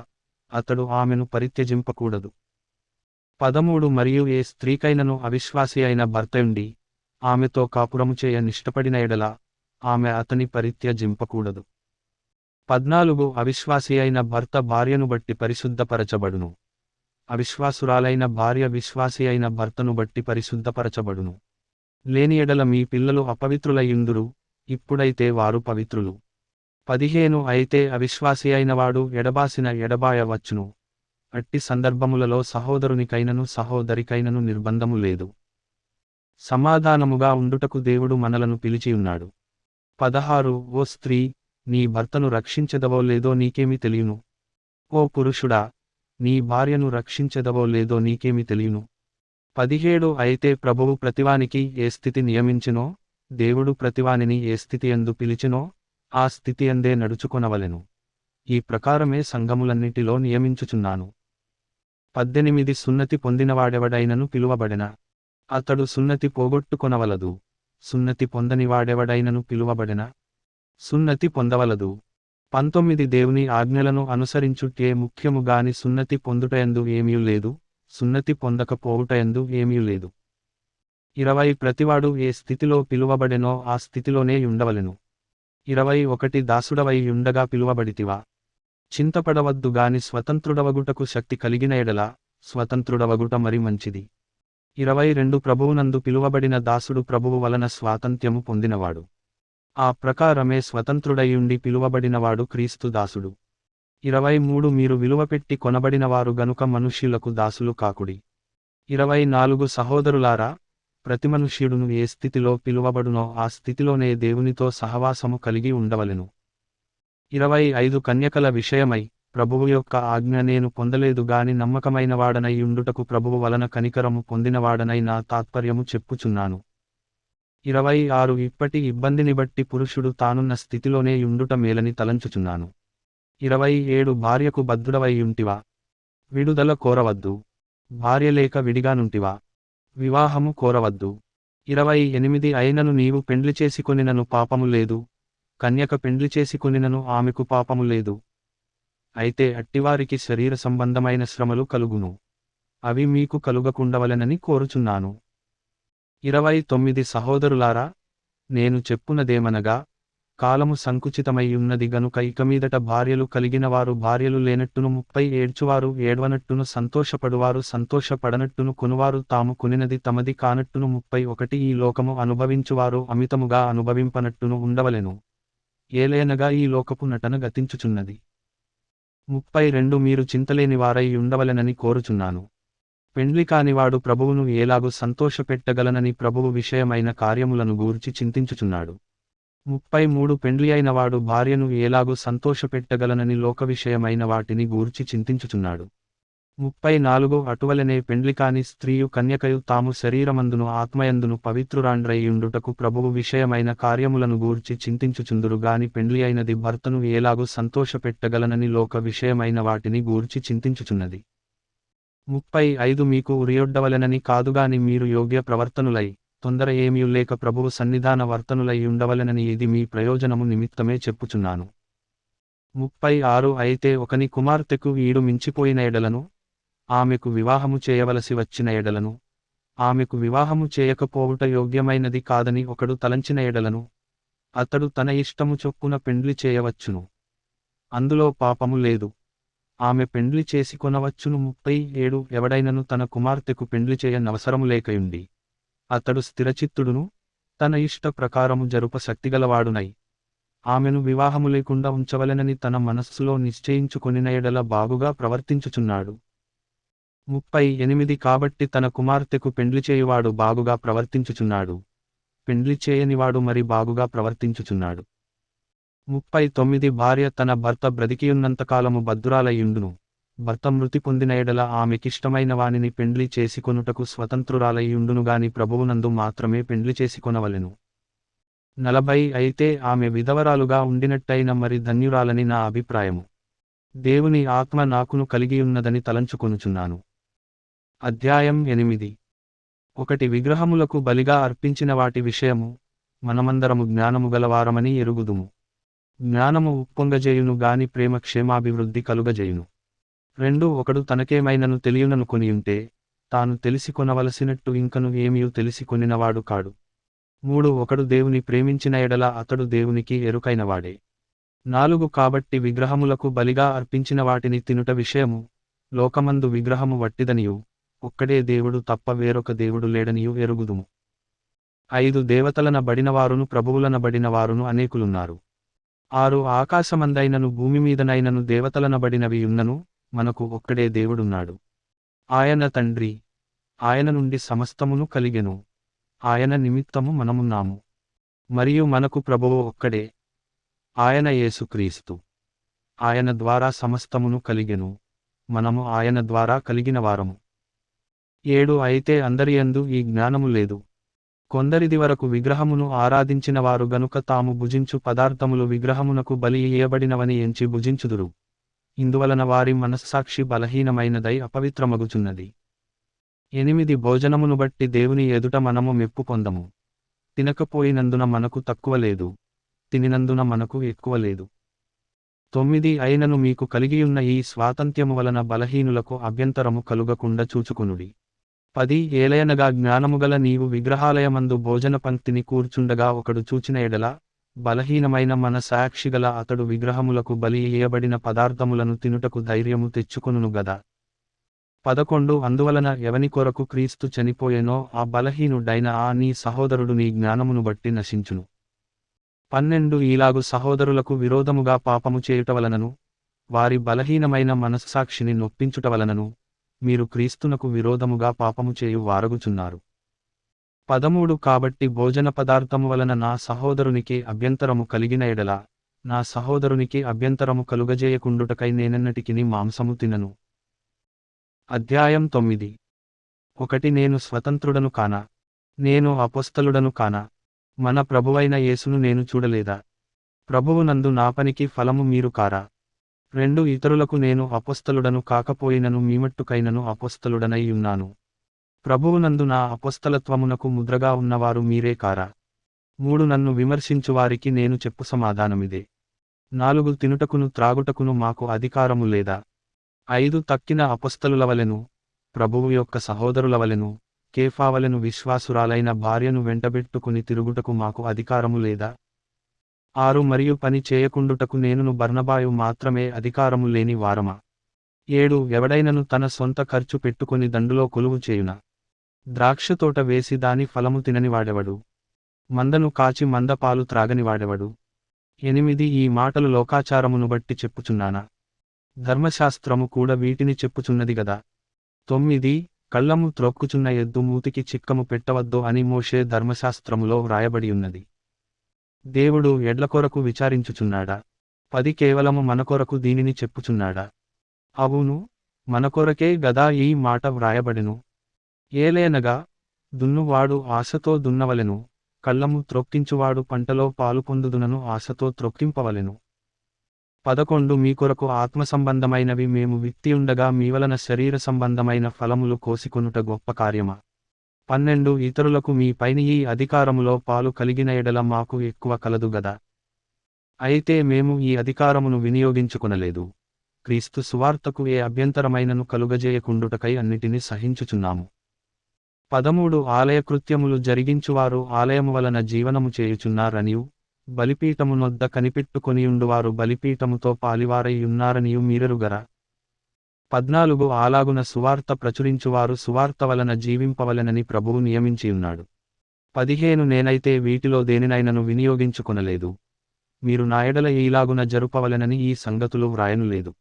అతడు ఆమెను పరిత్యజింపకూడదు. 13 మరియు ఏ స్త్రీకైనను అవిశ్వాసి అయిన భర్తయుండి ఆమెతో కాపురము చేయ నిష్టపడిన ఎడల ఆమె అతని పరిత్యజింపకూడదు. 14 అవిశ్వాసి అయిన భర్త భార్యను బట్టి పరిశుద్ధపరచబడును, అవిశ్వాసురాలైన భార్య విశ్వాసి అయిన భర్తను బట్టి పరిశుద్ధపరచబడును. లేని ఎడల మీ పిల్లలు అపవిత్రులయ్యుందురు, ఇప్పుడైతే వారు పవిత్రులు. 15 అయితే అవిశ్వాసి అయినవాడు ఎడబాసిన ఎడబాయవచ్చును, అట్టి సందర్భములలో సహోదరునికైనను సహోదరికైనను నిర్బంధము లేదు. సమాధానముగా ఉండుటకు దేవుడు మనలను పిలిచియున్నాడు. 16 ఓ స్త్రీ, నీ భర్తను రక్షించెదవో లేదో నీకేమి తెలియను? ఓ పురుషుడా, నీ భార్యను రక్షించెదవో లేదో నీకేమి తెలియను? 17 అయితే ప్రభువు ప్రతివానికి ఏ స్థితి నియమించెనో, దేవుడు ప్రతివానిని ఏ స్థితియందు పిలిచెనో ఆ స్థితియందే నడుచుకొనవలెను. ఈ ప్రకారమే సంఘములన్నిటిలో నియమించుచున్నాను. 18 సున్నతి పొందినవాడెవడైనను పిలువబడెనా, అతడు సున్నతి పోగొట్టుకొనవలదు. సున్నతి పొందనివాడెవడైనను పిలువబడెనా, సున్నతి పొందవలదు. 19 దేవుని ఆజ్ఞలను అనుసరించుటే ముఖ్యము గాని సున్నతి పొందుటయందు ఏమీ లేదు, సున్నతి పొందకపోవుటయందు ఏమీ లేదు. 20 ప్రతివాడు ఏ స్థితిలో పిలువబడెనో ఆ స్థితిలోనే యుండవలెను. 21 దాసుడవై యుండగా పిలువబడితివా, చింతపడవద్దు గాని స్వతంత్రుడవగుటకు శక్తి కలిగిన ఎడల స్వతంత్రుడవగుట మరి మంచిది. 22 ప్రభువునందు పిలువబడిన దాసుడు ప్రభువు వలన స్వాతంత్ర్యము పొందినవాడు, ఆ ప్రకారమే స్వతంత్రుడయుండి పిలువబడినవాడు క్రీస్తు దాసుడు. 23 మీరు విలువపెట్టి కొనబడినవారు గనుక మనుష్యులకు దాసులు కాకుడి. 24 సహోదరులారా, ప్రతి మనుష్యుడును ఏ స్థితిలో పిలువబడునో ఆ స్థితిలోనే దేవునితో సహవాసము కలిగి ఉండవలెను. 25 కన్యకల విషయమై ప్రభువు యొక్క ఆజ్ఞ నేను పొందలేదు గాని నమ్మకమైనవాడనై యుండుటకు ప్రభువు వలన కనికరము పొందినవాడనై నా తాత్పర్యము చెప్పుచున్నాను. 26 ఇప్పటి ఇబ్బందిని బట్టి పురుషుడు తానున్న స్థితిలోనే యుండుట మేలని తలంచుచున్నాను. 27 భార్యకు బద్ధుడవై యుంటివా, విడుదల కోరవద్దు. భార్య లేక విడిగానుంటివా, వివాహము కోరవద్దు. 28 అయినను నీవు పెండ్లి చేసుకొనినను పాపము లేదు, కన్యక పెండ్లి చేసుకొనినను ఆమెకు పాపము లేదు. అయితే అట్టివారికి శరీర సంబంధమైన శ్రమలు కలుగును, అవి మీకు కలుగకుండవలెనని కోరుచున్నాను. 29 సహోదరులారా, నేను చెప్పునదేమనగా, కాలము సంకుచితమయ్యున్నది గనుక ఇకమీదట భార్యలు కలిగినవారు భార్యలు లేనట్టును 30 ఏడ్చువారు ఏడ్వనట్టును సంతోషపడువారు సంతోషపడనట్టును కొనువారు తాము కొనినది తమది కానట్టును 31 ఈ లోకము అనుభవించువారు అమితముగా అనుభవింపనట్టును ఉండవలెను, ఏలయనగా ఈ లోకపు నటన గతించుచున్నది. 32 మీరు చింతలేని వారై ఉండవలెనని కోరుచున్నాను. పెండ్లి కానివాడు ప్రభువును ఏలాగు సంతోషపెట్టగలనని ప్రభువు విషయమైన కార్యములను గూర్చి చింతించుచున్నాడు. 33 పెండ్లి అయినవాడు భార్యను ఏలాగు సంతోషపెట్టగలనని లోక విషయమైన వాటిని గూర్చి చింతించుచున్నాడు. 34 అటువలనే పెండ్లికాని స్త్రీయు కన్యకయు తాము శరీరమందును ఆత్మయందును పవిత్రురాండ్రయ్యుండుటకు ప్రభువు విషయమైన కార్యములను గూర్చి చింతించుచుందురు గాని పెండ్లి అయినది భర్తను ఏలాగు సంతోషపెట్టగలనని లోక విషయమైన వాటిని గూర్చి చింతించుచున్నది. 35 మీకు ఉరియొడ్డవలెనని కాదుగాని మీరు యోగ్య ప్రవర్తనులై తొందర ఏమీ లేక ప్రభువు సన్నిధాన వర్తనులై ఉండవలెనని ఇది మీ ప్రయోజనము నిమిత్తమే చెప్పుచున్నాను. 36 అయితే ఒకని కుమార్తెకు ఈడు మించిపోయిన ఎడలను, ఆమెకు వివాహము చేయవలసి వచ్చిన ఎడలను, ఆమెకు వివాహము చేయకపోవుట యోగ్యమైనది కాదని ఒకడు తలంచిన ఎడలను, అతడు తన ఇష్టము చొప్పున పెండ్లి చేయవచ్చును. అందులో పాపము లేదు. ఆమె పెండ్లి చేసుకొనవచ్చును. 37 ఎవడైనను తన కుమార్తెకు పెండ్లి చేయనవసరము లేకయుండి అతడు స్థిరచిత్తుడును, తన ఇష్ట ప్రకారము జరుప శక్తిగలవాడునై ఆమెను వివాహము లేకుండా ఉంచవలెనని తన మనస్సులో నిశ్చయించుకొనిన ఎడల బాగుగా ప్రవర్తించుచున్నాడు. 38 కాబట్టి తన కుమార్తెకు పెండ్లి చేయువాడు బాగుగా ప్రవర్తించుచున్నాడు, పెండ్లి చేయనివాడు మరి బాగుగా ప్రవర్తించుచున్నాడు. 39 భార్య తన భర్త బ్రతికియున్నంతకాలము బద్ధురాలయ్యుండును, భర్త మృతి పొందిన ఎడల ఆమెకిష్టమైన వానిని పెండ్లి చేసుకొనుటకు స్వతంత్రురాలయ్యుండునుగాని ప్రభువునందు మాత్రమే పెండ్లి చేసుకొనవలెను. 40 అయితే ఆమె విధవరాలుగా ఉండినట్టయిన మరి ధన్యురాలని నా అభిప్రాయము. దేవుని ఆత్మ నాకును కలిగియున్నదని తలంచుకొనుచున్నాను. అధ్యాయం 8. 1 విగ్రహములకు బలిగా అర్పించిన వాటి విషయము మనమందరము జ్ఞానము గలవారమని ఎరుగుదుము. జ్ఞానము ఉప్పొంగజేయును గాని ప్రేమ క్షేమాభివృద్ధి కలుగజేయును. 2 ఒకడు తనకేమైనను తెలియుననుకొనియుంటే తాను తెలిసికొనవలసినట్టు ఇంకను ఏమియు తెలిసికొనినవాడు కాడు. 3 ఒకడు దేవుని ప్రేమించిన ఎడల అతడు దేవునికి ఎరుకైనవాడే. 4 కాబట్టి విగ్రహములకు బలిగా అర్పించిన వాటిని తినుట విషయము లోకమందు విగ్రహము వట్టిదనియు ఒక్కడే దేవుడు తప్ప వేరొక దేవుడు లేడనియు ఎరుగుదుము. 5 దేవతలనబడినవారును ప్రభువులనబడినవారును అనేకులున్నారు. 6 ఆకాశమందైనను భూమిమీదనైనను దేవతలనబడినవి యున్నను మనకు ఒక్కడే దేవుడున్నాడు. ఆయన తండ్రి, ఆయన నుండి సమస్తమును కలిగెను, ఆయన నిమిత్తము మనమున్నాము. మరియు మనకు ప్రభువు ఒక్కడే, ఆయన యేసుక్రీస్తు. ఆయన ద్వారా సమస్తమును కలిగెను, మనము ఆయన ద్వారా కలిగిన వారము. 7 అయితే అందరియందు ఈ జ్ఞానము లేదు. కొందరిది వరకు విగ్రహమును ఆరాధించిన వారు గనుక తాము భుజించు పదార్థములు విగ్రహమునకు బలి ఇయ్యబడినవని ఎంచి భుజించుదురు, ఇందువలన వారి మనస్సాక్షి బలహీనమైనదై అపవిత్రమగుచున్నది. 8 భోజనమును బట్టి దేవుని ఎదుట మనము మెప్పు పొందము. తినకపోయినందున మనకు తక్కువ లేదు, తినినందున మనకు ఎక్కువ లేదు. 9 అయినను మీకు కలిగియున్న ఈ స్వాతంత్ర్యము వలన బలహీనులకు అభ్యంతరము కలుగకుండా చూచుకొనుడి. 10 ఏలయనగా జ్ఞానముగల నీవు విగ్రహాలయమందు భోజన పంక్తిని కూర్చుండగా ఒకడు చూచిన ఎడల బలహీనమైన మన సాక్షిగల అతడు విగ్రహములకు బలి ఇయ్యబడిన పదార్థములను తినుటకు ధైర్యము తెచ్చుకొనును గదా. 11 అందువలన ఎవని కొరకు క్రీస్తు చనిపోయెనో ఆ బలహీనుడైన ఆ నీ సహోదరుడు నీ జ్ఞానమును బట్టి నశించును. 12 ఈలాగు సహోదరులకు విరోధముగా పాపము చేయుటవలనను వారి బలహీనమైన మనస్సాక్షిని నొప్పించుటవలనను మీరు క్రీస్తునకు విరోధముగా పాపము చేయు వారగుచున్నారు. 13 కాబట్టి భోజన పదార్థము వలన నా సహోదరునికి అభ్యంతరము కలిగిన ఎడల నా సహోదరునికి అభ్యంతరము కలుగజేయకుండుటకై నేనెన్నటికిని మాంసము తినను. అధ్యాయం 9. 1 నేను స్వతంత్రుడను కానా, నేను అపోస్తలుడను కానా, మన ప్రభువైన యేసును నేను చూడలేదా, ప్రభువునందు నా పనికి ఫలము మీరు కారా. 2 ఇతరులకు నేను అపోస్తలుడను కాకపోయినను మీమట్టుకైనను అపోస్తలుడనై ఉన్నాను, ప్రభువునందు నా అపోస్తలత్వమునకు ముద్రగా ఉన్నవారు మీరే కారా. 3 నన్ను విమర్శించువారికి నేను చెప్పు సమాధానమిదే. 4 తినుటకును త్రాగుటకును మాకు అధికారము లేదా. 5 తక్కిన అపోస్తలులవలెను, ప్రభువు యొక్క సహోదరులవలెను, కేఫావలెను విశ్వాసురాలైన భార్యను వెంటబెట్టుకుని తిరుగుటకు మాకు అధికారము లేదా. 6 మరియు పని చేయకుండుటకు నేనును బర్నబాయు మాత్రమే అధికారము లేని వారమా. 7 ఎవడైనను తన సొంత ఖర్చు పెట్టుకొని దండులో కొలువు చేయున, ద్రాక్షతోట వేసి దాని ఫలము తిననివాడెవడు, మందను కాచి మంద పాలు త్రాగనివాడెవడు. 8 ఈ మాటలు లోకాచారమును బట్టి చెప్పుచున్నానా, ధర్మశాస్త్రము కూడా వీటిని చెప్పుచున్నది గదా. 9 కళ్ళము త్రొక్కుచున్న ఎద్దు మూతికి చిక్కము పెట్టవద్దు అని మోషే ధర్మశాస్త్రములో వ్రాయబడియున్నది. దేవుడు ఎడ్ల కొరకు విచారించుచున్నాడా, 10 కేవలము మన కొరకు దీనిని చెప్పుచున్నాడా. అవును, మన కొరకే గదా ఈ మాట వ్రాయబడెను. ఏలయనగా దున్నువాడు ఆశతో దున్నవలెను, కళ్ళము త్రొక్కించువాడు పంటలో పాలు పొందుదునను ఆశతో త్రొక్కింపవలెను. 11 మీ కొరకు ఆత్మ సంబంధమైనవి మేము విత్తియుండగా మీవలన శరీర సంబంధమైన ఫలములు కోసికొనుట గొప్ప కార్యమా. 12 ఇతరులకు మీ పైన ఈ అధికారములో పాలు కలిగిన ఎడల మాకు ఎక్కువ కలదు గదా. అయితే మేము ఈ అధికారమును వినియోగించుకొనలేదు, క్రీస్తు సువార్తకు ఏ అభ్యంతరమైనను కలుగజేయకుండుటకై అన్నిటిని సహించుచున్నాము. 13 ఆలయకృత్యములు జరిగించువారు ఆలయము వలన జీవనము చేయుచున్నారనియు బలిపీఠమునొద్ద కనిపెట్టుకొనియుండువారు బలిపీఠముతో పాలివారై ఉన్నారనియు మీరెరుగరా. 14 అలాగున సువార్త ప్రచురించువారు సువార్త వలన జీవింపవలెనని ప్రభువు నియమించియున్నాడు. 15 నేనైతే వీటిలో దేనినైనను వినియోగించుకొనలేదు. మీరు నా ఎడల ఈలాగున జరుపవలెనని ఈ సంగతులు వ్రాయనులేదు.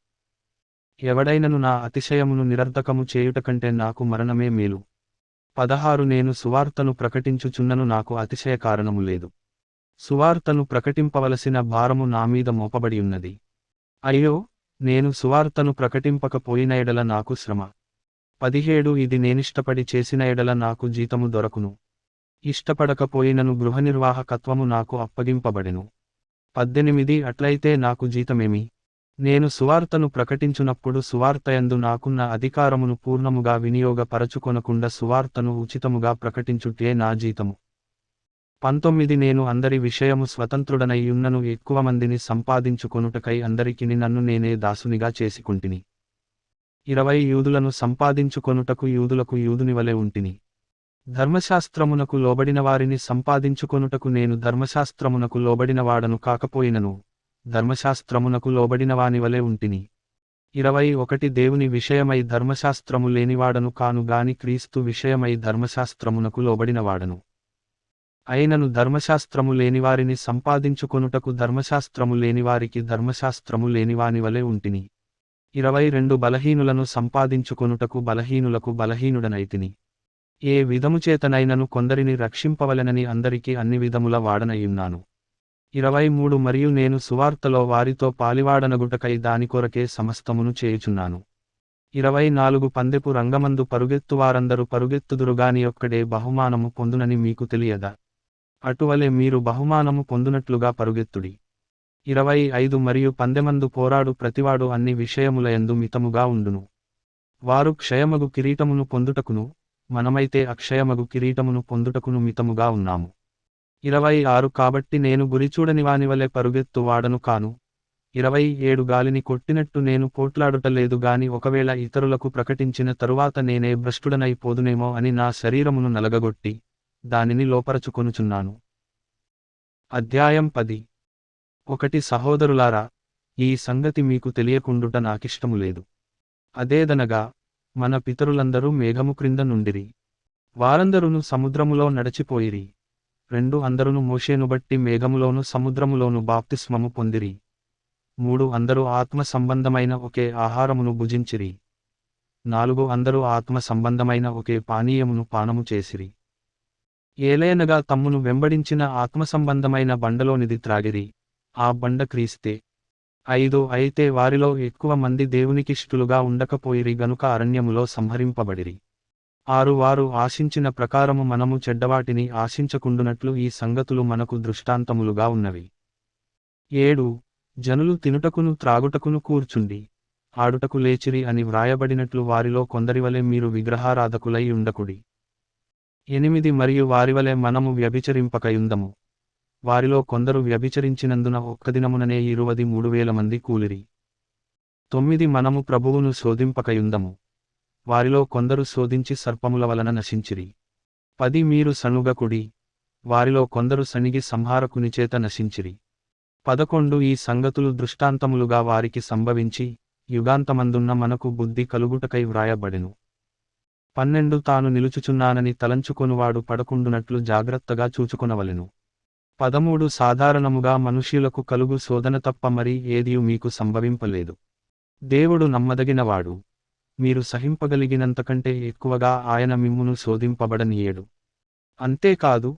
ఎవడైనను నా అతిశయమును నిరర్ధకము చేయుటకంటే నాకు మరణమే మేలు. 16 నేను సువార్తను ప్రకటించుచున్నను నాకు అతిశయ కారణము లేదు. సువార్తను ప్రకటింపవలసిన భారము నా మీద మోపబడియున్నది. అయ్యో, నేను సువార్తను ప్రకటింపకపోయిన ఎడల నాకు శ్రమ. 17 ఇది నేనిష్టపడి చేసిన ఎడల నాకు జీతము దొరకును. ఇష్టపడకపోయినను గృహనిర్వాహకత్వము నాకు అప్పగింపబడెను. 18 అట్లయితే నాకు జీతమేమి? నేను సువార్తను ప్రకటించునప్పుడు సువార్తయందు నాకున్న అధికారమును పూర్ణముగా వినియోగపరచుకొనకుండా సువార్తను ఉచితముగా ప్రకటించుటే నా జీతము. 19 నేను అందరి విషయము స్వతంత్రుడనై యున్నను ఎక్కువ మందిని సంపాదించుకొనుటకై అందరికిని నన్ను నేనే దాసునిగా చేసుకుంటిని. 20 యూదులను సంపాదించుకొనుటకు యూదులకు యూదునివలె ఉంటిని. ధర్మశాస్త్రమునకు లోబడిన వారిని సంపాదించుకొనుటకు నేను ధర్మశాస్త్రమునకు లోబడినవాడను కాకపోయినను ధర్మశాస్త్రమునకు లోబడినవానివలె ఉంటిని. 21 దేవుని విషయమై ధర్మశాస్త్రము లేనివాడను కాను గాని క్రీస్తు విషయమై ధర్మశాస్త్రమునకు లోబడినవాడను. అయినను ధర్మశాస్త్రము లేనివారిని సంపాదించుకొనుటకు ధర్మశాస్త్రము లేనివారికి ధర్మశాస్త్రము లేనివానివలె ఉంటిని. 22 బలహీనులను సంపాదించుకొనుటకు బలహీనులకు బలహీనుడనైతిని. ఏ విధముచేతనైనను కొందరిని రక్షింపవలెనని అందరికీ అన్ని విధముల వాడనయ్యున్నాను. 23 మరియు నేను సువార్తలో వారితో పాలివాడనగుటకై దానికొరకే సమస్తమును చేయుచున్నాను. 24 పందెపు రంగమందు పరుగెత్తువారందరూ పరుగెత్తుదురుగాని ఒక్కడే బహుమానము పొందునని మీకు తెలియదా? అటువలే మీరు బహుమానము పొందునట్లుగా పరుగెత్తుడి. 25 మరియు పందెమందు పోరాడు ప్రతివాడు అన్ని విషయములయందు మితముగా ఉండును. వారు క్షయమగు కిరీటమును పొందుటకును మనమైతే అక్షయమగు కిరీటమును పొందుటకును మితముగా ఉన్నాము. 26 కాబట్టి నేను గురిచూడనివానివలె పరుగెత్తు వాడను కాను. 27 గాలిని కొట్టినట్టు నేను పోట్లాడుటలేదు గాని ఒకవేళ ఇతరులకు ప్రకటించిన తరువాత నేనే భ్రష్టుడనై పోదునేమో అని నా శరీరమును నలగగొట్టి దానిని లోపరచుకొనుచున్నాను. అధ్యాయం 10. 1 సహోదరులారా, ఈ సంగతి మీకు తెలియకుండుట నాకిష్టము లేదు. అదేదనగా మన పితరులందరూ మేఘము క్రింద నుండిరి. వారందరును సముద్రములో నడచిపోయిరి. 2 అందరును మోషేను బట్టి మేఘములోను సముద్రములోను బాప్తిస్మము పొందిరి. 3 అందరూ ఆత్మ సంబంధమైన ఒకే ఆహారమును భుజించిరి. 4 అందరూ ఆత్మ సంబంధమైన ఒకే పానీయమును పానము చేసిరి. ఏలయనగా తమ్మును వెంబడించిన ఆత్మ సంబంధమైన బండలోనిది త్రాగిరి, ఆ బండ క్రీస్తే. 5 అయితే వారిలో ఎక్కువ మంది దేవునికిష్టులుగా ఉండకపోయిరి గనుక అరణ్యములో సంహరింపబడిరి. 6 వారు ఆశించిన ప్రకారము మనము చెడ్డవాటిని ఆశించకుండునట్లు ఈ సంగతులు మనకు దృష్టాంతములుగా ఉన్నవి. 7 జనులు తినుటకును త్రాగుటకును కూర్చుండి ఆడుటకు లేచిరి అని వ్రాయబడినట్లు వారిలో కొందరివలె మీరు విగ్రహారాధకులై ఉండకుడి. 8 మరియు వారివలె మనము వ్యభిచరింపకయుందము. వారిలో కొందరు వ్యభిచరించినందున ఒక్కదినముననే 23,000 మంది కూలిరి. 9 మనము ప్రభువును శోధింపకయుందము. వారిలో కొందరు శోధించి సర్పముల వలన నశించిరి. 10 మీరు సణుగకుడి. వారిలో కొందరు సణిగి సంహారకునిచేత నశించిరి. 11 ఈ సంగతులు దృష్టాంతములుగా వారికి సంభవించి యుగాంతమందున్న మనకు బుద్ధి కలుగుటకై వ్రాయబడెను. 12 తాను నిలుచుచున్నానని తలంచుకొనువాడు పడకుండునట్లు జాగ్రత్తగా చూచుకొనవలెను. 13 సాధారణముగా మనుష్యులకు కలుగు శోధన తప్ప మరి ఏదియు మీకు సంభవింపలేదు. దేవుడు నమ్మదగినవాడు. మీరు సహింపగలిగినంతకంటే ఎక్కువగా ఆయన మిమ్మును శోధింపబడనీయడు. అంతేకాదు,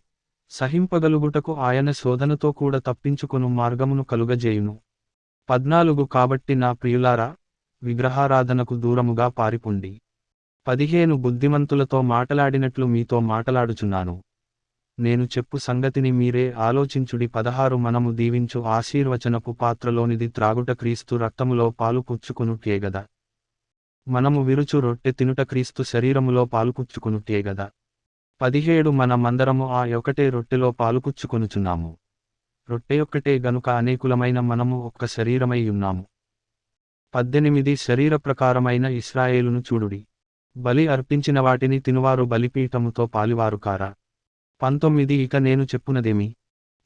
సహింపగలుగుటకు ఆయన శోధనతో కూడా తప్పించుకొను మార్గమును కలుగజేయును. 14 కాబట్టి నా ప్రియులారా, విగ్రహారాధనకు దూరముగా పారిపొండి. 15 బుద్ధిమంతులతో మాటలాడినట్లు మీతో మాటలాడుచున్నాను. నేను చెప్పు సంగతిని మీరే ఆలోచించుడి. 16 మనము దీవించు ఆశీర్వచనపు పాత్రలోనిది త్రాగుట క్రీస్తు రక్తములో పాలు పుచ్చుకొనుటేగదా. మనము విరుచు రొట్టె తినుట క్రీస్తు శరీరములో పాలుపుచ్చుకొనుటేగదా. 17 మనమందరము ఆ యొక్కటే రొట్టెలో పాలుపుచ్చుకొనుచున్నాము. రొట్టెయొక్కటే గనుక అనేకులమైన మనము ఒక్క శరీరమై ఉన్నాము. 18 శరీర ప్రకారమైన ఇశ్రాయేలును చూడుడి. బలి అర్పించిన వాటిని తినువారు బలిపీఠముతో పాలివారు కారా. 19 ఇక నేను చెప్పునదేమి?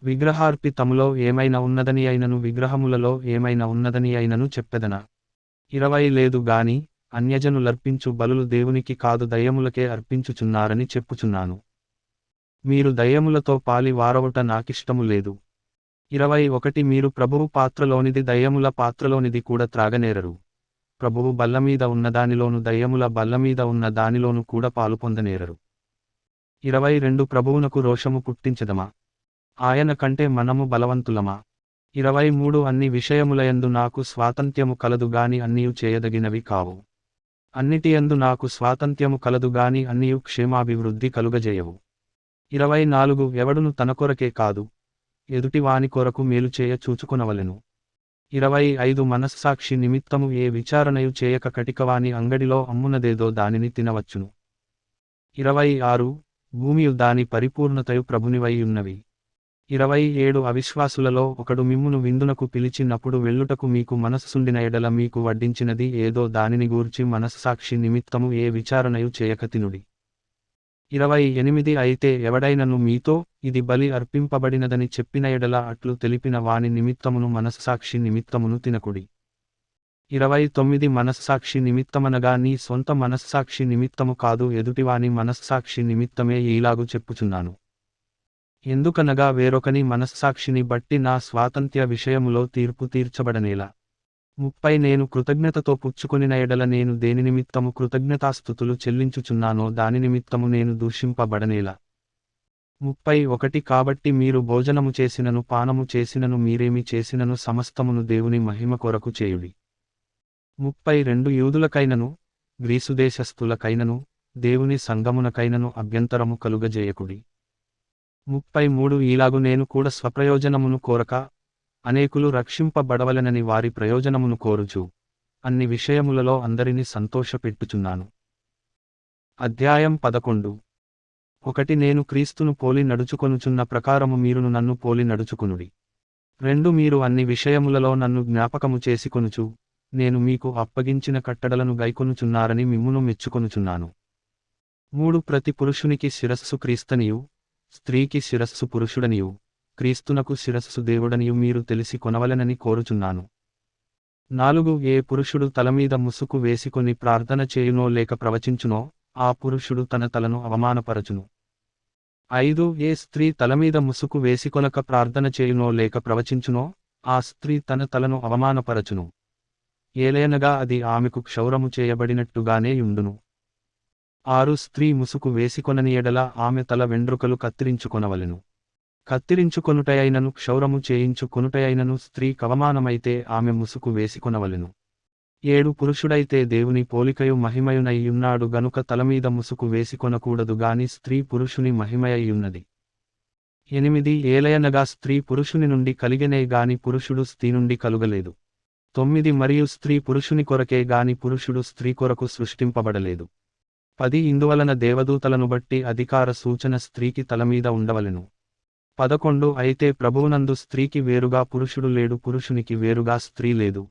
విగ్రహార్పితములో ఏమైనా ఉన్నదని అయినను విగ్రహములలో ఏమైనా ఉన్నదని అయినను చెప్పెదనా? 20 లేదు గాని, అన్యజనులర్పించు బలులు దేవునికి కాదు దయ్యములకే అర్పించుచున్నారని చెప్పుచున్నాను. మీరు దయ్యములతో పాలి వారవుట నాకిష్టము లేదు. 21 మీరు ప్రభువు పాత్రలోనిది దయ్యముల పాత్రలోనిది కూడా త్రాగనేరరు. ప్రభువు బల్లమీద ఉన్న దానిలోను దయ్యముల బల్లమీద ఉన్న దానిలోను కూడా పాలు పొందనేరరు. 22 ప్రభువునకు రోషము పుట్టించదమా? ఆయన కంటే మనము బలవంతులమా? 23 అన్ని విషయములయందు నాకు స్వాతంత్యము కలదు గాని అన్నియు చేయదగినవి కావు. అన్నిటియందు నాకు స్వాతంత్యము కలదు గాని అన్నియు క్షేమాభివృద్ధి కలుగజేయవు. 24 ఎవడును తన కొరకే కాదు, ఎదుటివాని కొరకు మేలు చేయ చూచుకొనవలెను. 25 మనస్సాక్షి నిమిత్తము ఏ విచారణయు చేయక కటికవాని అంగడిలో అమ్మునదేదో దానిని తినవచ్చును. 26 భూమియు దాని పరిపూర్ణతయు ప్రభునివై ఉన్నవి. 27 అవిశ్వాసులలో ఒకడు మిమ్మును విందునకు పిలిచినప్పుడు వెళ్ళుటకు మీకు మనస్సుండిన ఎడల మీకు వడ్డించినది ఏదో దానిని గూర్చి మనస్సాక్షి నిమిత్తము ఏ విచారణయు చేయక తినుడి. 28 అయితే ఎవడైనను మీతో, ఇది బలి అర్పింపబడినదని చెప్పిన ఎడల అట్లు తెలిపిన వాని నిమిత్తమును మనస్సాక్షి నిమిత్తమును తినకుడి. 29 మనస్సాక్షి నిమిత్తమనగా నీ సొంత మనస్సాక్షి నిమిత్తము కాదు ఎదుటివాని మనస్సాక్షి నిమిత్తమే ఈలాగు చెప్పుచున్నాను. ఎందుకనగా వేరొకని మనస్సాక్షిని బట్టి నా స్వాతంత్య విషయములో తీర్పు తీర్చబడనేలా. 30 నేను కృతజ్ఞతతో పుచ్చుకొనిన ఎడల నేను దేని నిమిత్తము కృతజ్ఞతాస్తుతులు చెల్లించుచున్నానో దాని నిమిత్తము నేను దూషింపబడనేలా. 31 కాబట్టి మీరు భోజనము చేసినను పానము చేసినను మీరేమి చేసినను సమస్తమును దేవుని మహిమ కొరకు చేయుడి. 32 యూదులకైనను గ్రీసుదేశస్థులకైనను దేవుని సంగమునకైనను అభ్యంతరము కలుగజేయకుడి. 33 ఈలాగు నేను కూడా స్వప్రయోజనమును కోరక, అనేకులు రక్షింపబడవలెనని వారి ప్రయోజనమును కోరుచు, అన్ని విషయములలో అందరిని సంతోషపెట్టుచున్నాను. అధ్యాయం 11 1 నేను క్రీస్తును పోలి నడుచుకొనుచున్న ప్రకారము మీరును నన్ను పోలి నడుచుకునుడి. 2 మీరు అన్ని విషయములలో నన్ను జ్ఞాపకము చేసుకొనుచు, నేను మీకు అప్పగించిన కట్టడలను గైకొనుచున్నారని మిమ్మును మెచ్చుకొనుచున్నాను. 3 ప్రతి పురుషునికి శిరస్సు క్రీస్తనియు, స్త్రీకి శిరస్సు పురుషుడనియు, క్రీస్తునకు శిరస్సు దేవుడనియు మీరు తెలిసి కొనవలెనని కోరుచున్నాను. 4 ఏ పురుషుడు తలమీద ముసుకు వేసికొని ప్రార్థన చేయునో లేక ప్రవచించునో, ఆ పురుషుడు తన తలను అవమానపరచును. 5 ఏ స్త్రీ తలమీద ముసుకు వేసికొనక ప్రార్థన చేయునో లేక ప్రవచించునో, ఆ స్త్రీ తన తలను అవమానపరచును. ఏలయనగా అది ఆమెకు క్షౌరము చేయబడినట్టుగానే యుండును. 6 స్త్రీ ముసుకు వేసికొనని ఎడల ఆమె తల వెండ్రుకలు కత్తిరించుకొనవలెను. కత్తిరించుకొనుటయైనను క్షౌరము చేయించుకొనుటయైనను స్త్రీ కవమానమైతే ఆమె ముసుకు వేసికొనవలెను. 7 పురుషుడైతే దేవుని పోలికయు మహిమయునయ్యున్నాడు గనుక తలమీద ముసుకు వేసికొనకూడదు గాని స్త్రీ పురుషుని మహిమయయ్యున్నది. 8 ఏలయనగా స్త్రీ పురుషుని నుండి కలిగెనే గాని పురుషుడు స్త్రీ నుండి కలుగలేదు. 9 మరియు స్త్రీ పురుషుని కొరకే గాని పురుషుడు స్త్రీ కొరకు సృష్టింపబడలేదు. 10 ఇందువలన దేవదూతలను బట్టి అధికార సూచన స్త్రీకి తలమీద ఉండవలెను. 11 అయితే ప్రభువునందు స్త్రీకి వేరుగా పురుషుడు లేడు పురుషునికి వేరుగా స్త్రీ లేదు.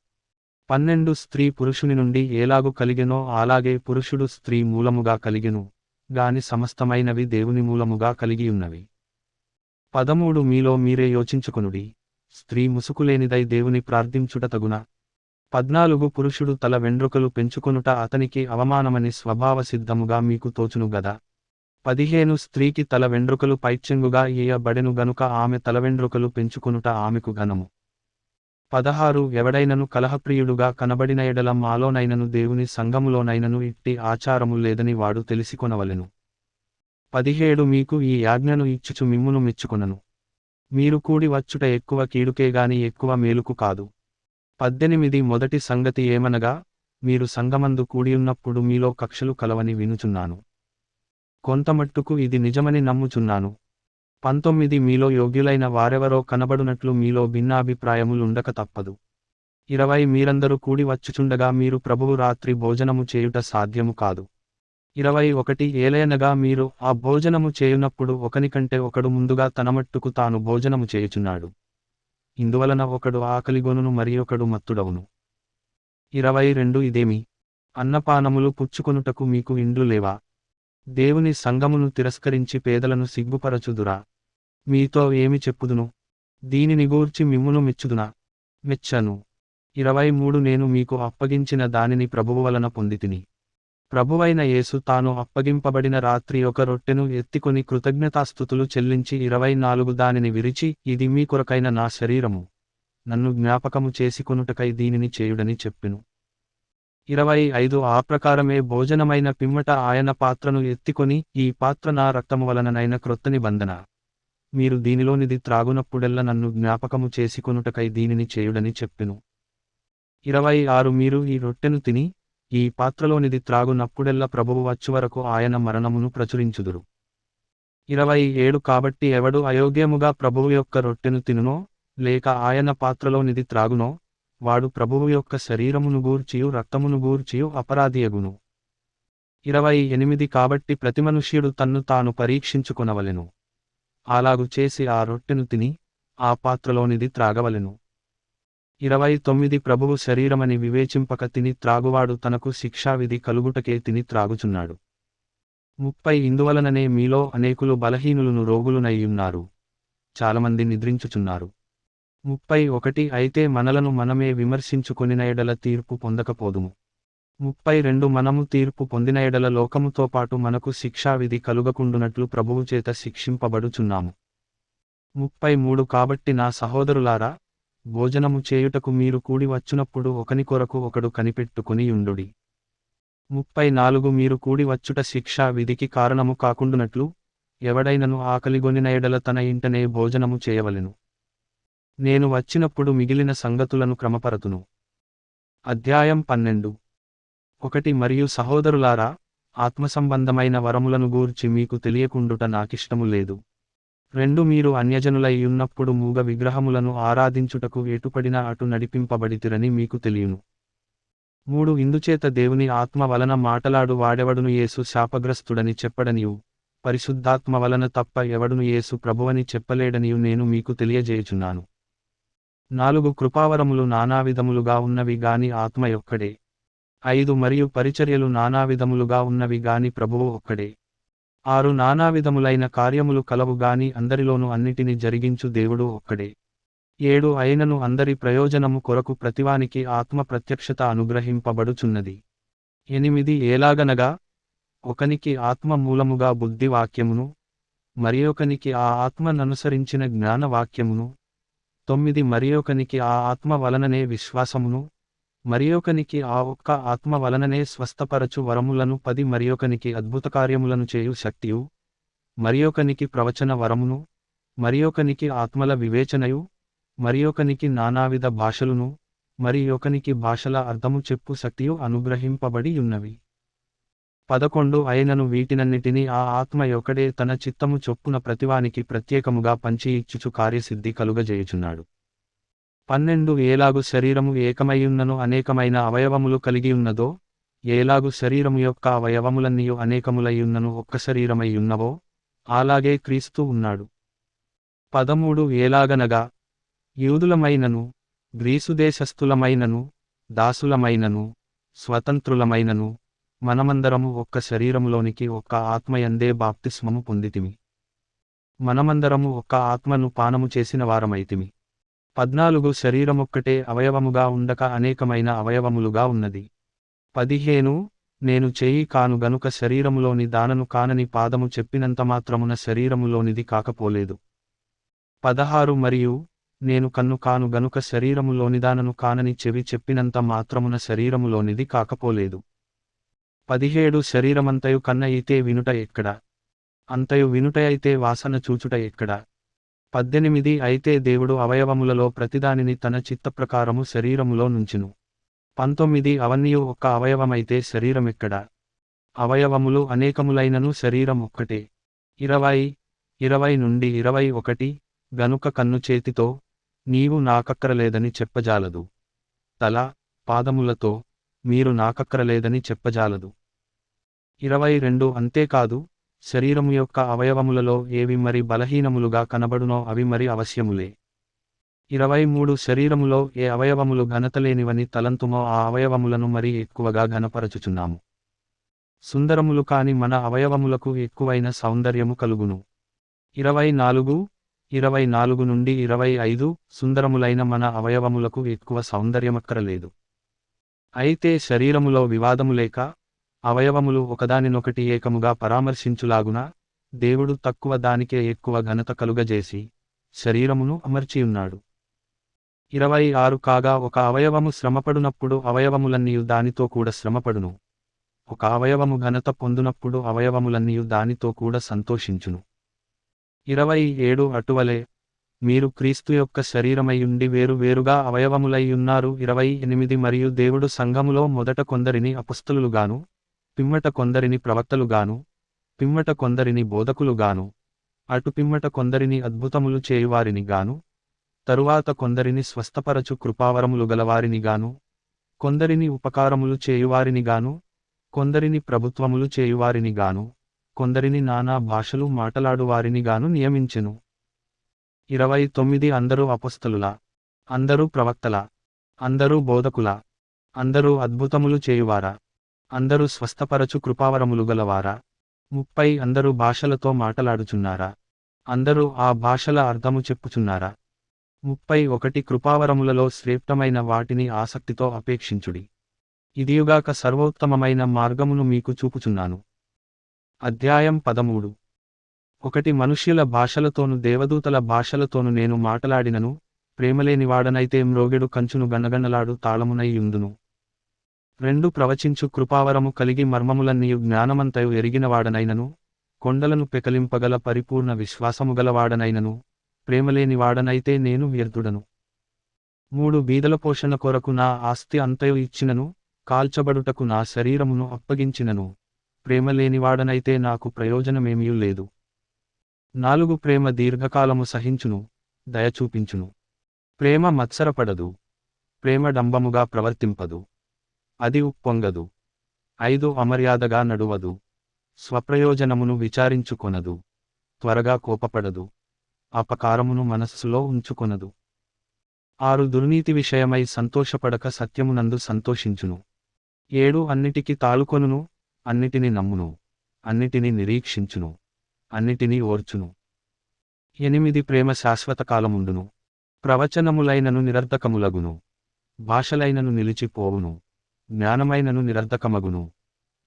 12 స్త్రీ పురుషుని నుండి ఏలాగు కలిగెనో అలాగే పురుషుడు స్త్రీ మూలముగా కలిగెను, గాని సమస్తమైనవి దేవుని మూలముగా కలిగియున్నవి. 13 మీలో మీరే యోచించుకొనుడి, స్త్రీ ముసుకులేనిదై దేవుని ప్రార్థించుట తగునా? 14 పురుషుడు తల వెండ్రుకలు పెంచుకొనుట అతనికి అవమానమని స్వభావసిద్ధముగా మీకు తోచును గదా. 15 స్త్రీకి తల వెండ్రుకలు పైచ్చెంగుగా ఇయ్యబడెను గనుక ఆమె తలవెండ్రుకలు పెంచుకొనుట ఆమెకు ఘనము. 16 ఎవడైనను కలహప్రియుడుగా కనబడిన ఎడల మాలోనైనను దేవుని సంఘములోనైనను ఇట్టి ఆచారము లేదని వాడు తెలిసికొనవలెను. 17 మీకు ఈ ఆజ్ఞను ఇచ్చుచు మిమ్మును మెచ్చుకొనను. మీరు కూడి వచ్చుట ఎక్కువ కీడుకేగాని ఎక్కువ మేలుకు కాదు. 18 మొదటి సంగతి ఏమనగా, మీరు సంఘమందు కూడియున్నప్పుడు మీలో కక్షలు కలవని వినుచున్నాను. కొంతమట్టుకు ఇది నిజమని నమ్ముచున్నాను. 19 మీలో యోగ్యులైన వారెవరో కనబడునట్లు మీలో భిన్నాభిప్రాయములుండక తప్పదు. 20 మీరందరూ కూడి వచ్చుచుండగా మీరు ప్రభువు రాత్రి భోజనము చేయుట సాధ్యము కాదు. 21 ఏలయనగా మీరు ఆ భోజనము చేయునప్పుడు ఒకనికంటే ఒకడు ముందుగా తనమట్టుకు తాను భోజనము చేయుచున్నాడు. ఇందువలన ఒకడు ఆకలిగొనును మరియొకడు మత్తుడవును. 22 ఇదేమి? అన్నపానములు పుచ్చుకొనుటకు మీకు ఇండ్లు లేవా? దేవుని సంఘమును తిరస్కరించి పేదలను సిగ్గుపరచుదురా? మీతో ఏమి చెప్పుదును? దీనిని గూర్చి మిమ్మును మెచ్చుదునా? మెచ్చను. 23 నేను మీకు అప్పగించిన దానిని ప్రభువు వలన పొందితిని. ప్రభువైన యేసు తాను అప్పగింపబడిన రాత్రి ఒక రొట్టెను ఎత్తికొని కృతజ్ఞతాస్తుతులు చెల్లించి 24 దానిని విరిచి, ఇది మీ కొరకైన నా శరీరము. నన్ను జ్ఞాపకము చేసుకొనుటకై దీనిని చేయుడని చెప్పెను. 25 ఆ ప్రకారమే భోజనమైన పిమ్మట ఆయన పాత్రను ఎత్తికొని, ఈ పాత్ర నా రక్తము వలననైన క్రొత్త నిబంధన. మీరు దీనిలోనిది త్రాగునప్పుడెల్ల నన్ను జ్ఞాపకము చేసుకొనుటకై దీనిని చేయుడని చెప్పెను. 26 మీరు ఈ రొట్టెను తిని, ఈ పాత్రలోనిది త్రాగునప్పుడెల్ల ప్రభువు వచ్చువరకు ఆయన మరణమును ప్రచురించుదురు. 27 కాబట్టి ఎవడు అయోగ్యముగా ప్రభువు యొక్క రొట్టెను తినునో, లేక ఆయన పాత్రలోనిది త్రాగునో, వాడు ప్రభువు యొక్క శరీరమును గూర్చియు రక్తమును గూర్చియు అపరాధియగును. 28 కాబట్టి ప్రతి మనుష్యుడు తన్ను తాను పరీక్షించుకొనవలెను. అలాగు చేసి ఆ రొట్టెను తిని, ఆ పాత్రలోనిది త్రాగవలెను. 29 ప్రభువు శరీరమని వివేచింపక తిని త్రాగువాడు తనకు శిక్షావిధి కలుగుటకే తిని త్రాగుచున్నాడు. 30 ఇందువలననే మీలో అనేకులు బలహీనులును రోగులునయ్యున్నారు. చాలామంది నిద్రించుచున్నారు. 31 అయితే మనలను మనమే విమర్శించుకొనిన ఎడల తీర్పు పొందకపోదుము. 32 మనము తీర్పు పొందిన ఎడల లోకముతో పాటు మనకు శిక్షావిధి కలుగకుండునట్లు ప్రభువు చేత శిక్షింపబడుచున్నాము. 33 కాబట్టి నా సహోదరులారా, భోజనము చేయుటకు మీరు కూడి వచ్చునప్పుడు ఒకని కొరకు ఒకడు కనిపెట్టుకుని యుండుడి. 34 మీరు కూడి వచ్చుట శిక్షా విధికి కారణము కాకుండునట్లు, ఎవడైనను ఆకలిగొనిన ఎడల తన ఇంటనే భోజనము చేయవలెను. నేను వచ్చినప్పుడు మిగిలిన సంగతులను క్రమపరతును. అధ్యాయం 12. 1 మరియు సహోదరులారా, ఆత్మసంబంధమైన వరములను గూర్చి మీకు తెలియకుండుట నాకిష్టము లేదు. 2 మీరు అన్యజనులై ఉన్నప్పుడు మూగ విగ్రహములను ఆరాధించుటకు ఎటుపడినా అటు నడిపింపబడితిరని మీకు తెలియును. 3 ఇందుచేత దేవుని ఆత్మ వలన మాటలాడు వాడెవడును యేసు శాపగ్రస్తుడని చెప్పడనియు, పరిశుద్ధాత్మ వలన తప్ప ఎవడును యేసు ప్రభువని చెప్పలేడనియు నేను మీకు తెలియజేయుచున్నాను. 4 కృపావరములు నానావిధములుగా ఉన్నవి గాని ఆత్మ యొక్కడే. 5 మరియు పరిచర్యలు నానావిధములుగా ఉన్నవి గాని ప్రభువు ఒక్కడే. 6 నానావిధములైన కార్యములు కలవు గాని అందరిలోనూ అన్నిటిని జరిగించు దేవుడు ఒక్కడే. 7 అయినను అందరి ప్రయోజనము కొరకు ప్రతివానికి ఆత్మ ప్రత్యక్షత అనుగ్రహింపబడుచున్నది. 8 ఎలాగనగా, ఒకనికి ఆత్మ మూలముగా బుద్ధి వాక్యమును, మరియొకనికి ఆ ఆత్మననుసరించిన జ్ఞాన వాక్యమును, 9 మరియొకనికి ఆ ఆత్మ వలననే విశ్వాసమును, మరియొకనికి ఆ ఒక్క ఆత్మ వలననే స్వస్థపరచు వరములను, 10 మరియొకనికి అద్భుతకార్యములను చేయు శక్తియు, మరియొకనికి ప్రవచన వరమును, మరియొకనికి ఆత్మల వివేచనయు, మరియొకనికి నానావిధ భాషలును, మరియొకనికి భాషల అర్థము చెప్పు శక్తియు అనుగ్రహింపబడి యున్నవి. 11 అయినను వీటినన్నిటినీ ఆ ఆత్మ యొక్కడే తన చిత్తము చొప్పున ప్రతివానికి ప్రత్యేకముగా పంచి ఇచ్చుచు కార్యసిద్ధి కలుగజేయుచున్నాడు. 12 ఏలాగు శరీరము ఏకమైయున్నను అనేకమైన అవయవములు కలిగియున్నదో, ఏలాగు శరీరము యొక్క అవయవములన్నీయు అనేకములయ్యున్నను ఒక్క శరీరమయ్యున్నవో, అలాగే క్రీస్తు ఉన్నాడు. 13 ఎలాగనగా, యూదులమైనను, గ్రీసుదేశస్థులమైనను, దాసులమైనను, స్వతంత్రులమైనను, మనమందరము ఒక్క శరీరములోనికి ఒక్క ఆత్మయందే బాప్తిస్మము పొందితిమి. మనమందరము ఒక్క ఆత్మను పానము చేసిన వారమైతిమి. 14 శరీరమొక్కటే అవయవముగా ఉండక అనేకమైన అవయవములుగా ఉన్నది. 15 నేను చేయి కాను గనుక శరీరములోని దానను కానని పాదము చెప్పినంత మాత్రమున శరీరములోనిది కాకపోలేదు. 16 మరియు నేను కన్ను కాను గనుక శరీరములోనిదానను కానని చెవి చెప్పినంత మాత్రమున శరీరములోనిది కాకపోలేదు. 17 శరీరమంతయు కన్న అయితే వినుట ఎక్కడ? అంతయు వినుట అయితే వాసన చూచుట ఎక్కడ? 18 అయితే దేవుడు అవయవములలో ప్రతిదానిని తన చిత్తప్రకారము శరీరములో నుంచును. 19 అవన్నీయు ఒక్క అవయవమైతే శరీరమెక్కడ? అవయవములు అనేకములైనను శరీరం ఒక్కటే. 20 నుండి 21 గనుక కన్ను చేతితో, నీవు నాకక్కరలేదని చెప్పజాలదు. తల, పాదములతో, మీరు నాకక్కరలేదని చెప్పజాలదు. 22 అంతేకాదు, శరీరము యొక్క అవయవములలో ఏవి మరి బలహీనములుగా కనబడునో అవి మరి అవశ్యములే. 23 శరీరములో ఏ అవయవములు ఘనతలేనివని తలంతుమో ఆ అవయవములను మరి ఎక్కువగా ఘనపరచుచున్నాము. సుందరములు కాని మన అవయవములకు ఎక్కువైన సౌందర్యము కలుగును. 24 24 నుండి 25 సుందరములైన మన అవయవములకు ఎక్కువ సౌందర్యమక్కరలేదు. అయితే శరీరములో వివాదము లేక అవయవములు ఒకదానినొకటి ఏకముగా పరామర్శించులాగున దేవుడు తక్కువ దానికే ఎక్కువ ఘనత కలుగజేసి శరీరమును అమర్చియున్నాడు. 26 కాగా ఒక అవయవము శ్రమపడునప్పుడు అవయవములన్నీయు దానితో కూడా శ్రమపడును. ఒక అవయవము ఘనత పొందునప్పుడు అవయవములన్నీయు దానితో కూడా సంతోషించును. 27 అటువలే మీరు క్రీస్తు యొక్క శరీరమయ్యుండి వేరు వేరుగా అవయవములయ్యున్నారు. 28 మరియు దేవుడు సంఘములో మొదట కొందరిని అపొస్తలులుగాను, పిమ్మట కొందరిని ప్రవక్తలుగాను, పిమ్మట కొందరిని బోధకులుగాను, అటు పిమ్మట కొందరిని అద్భుతములు చేయువారిని గాను, తరువాత కొందరిని స్వస్థపరచు కృపావరములు గలవారిని గాను, కొందరిని ఉపకారములు చేయువారిని గాను, కొందరిని ప్రభుత్వములు చేయువారిని గాను, కొందరిని నానా భాషలు మాటలాడువారిని గాను నియమించెను. 29 అందరూ అపొస్తలులా, అందరూ ప్రవక్తలా, అందరూ బోధకులా, అందరూ అద్భుతములు చేయువారా, అందరూ స్వస్థపరచు కృపావరములు గలవారా, 30 అందరూ భాషలతో మాటలాడుచున్నారా, అందరూ ఆ భాషల అర్థము చెప్పుచున్నారా, 31 కృపావరములలో శ్రేష్టమైన వాటిని ఆసక్తితో అపేక్షించుడి. ఇదియుగాక సర్వోత్తమమైన మార్గమును మీకు చూపుచున్నాను. అధ్యాయం 13. 1 మనుష్యుల భాషలతోను దేవదూతల భాషలతోను నేను మాటలాడినను, ప్రేమలేనివాడనైతే మ్రోగెడు కంచును గన్నగన్నలాడు తాళమునై యుందును. 2 ప్రవచించు కృపావరము కలిగి మర్మములన్నీయు జ్ఞానమంతయు ఎరిగినవాడనైనను, కొండలను పెకలింపగల పరిపూర్ణ విశ్వాసముగలవాడనైనను, ప్రేమలేనివాడనైతే నేను వ్యర్థుడను. 3 బీదల పోషణ కొరకు నా ఆస్తి అంతయు ఇచ్చినను, కాల్చబడుటకు నా శరీరమును అప్పగించినను, ప్రేమలేనివాడనైతే నాకు ప్రయోజనమేమీ లేదు. 4 ప్రేమ దీర్ఘకాలము సహించును, దయచూపించును. ప్రేమ మత్సరపడదు, ప్రేమ డంబముగా ప్రవర్తింపదు, అది ఉప్పొంగదు. 5 అమర్యాదగా నడువదు, స్వప్రయోజనమును విచారించుకొనదు, త్వరగా కోపపడదు, అపకారమును మనస్సులో ఉంచుకొనదు. 6 దుర్నీతి విషయమై సంతోషపడక సత్యమునందు సంతోషించును. 7 అన్నిటికి తాలుకొనును, అన్నిటిని నమ్మును, అన్నిటిని నిరీక్షించును, అన్నిటినీ ఓర్చును. 8 ప్రేమ శాశ్వత కాలముండును, ప్రవచనములైనను నిరర్ధకములగును, భాషలైనను నిలిచిపోవును, జ్ఞానమైనను నిరర్ధకమగును.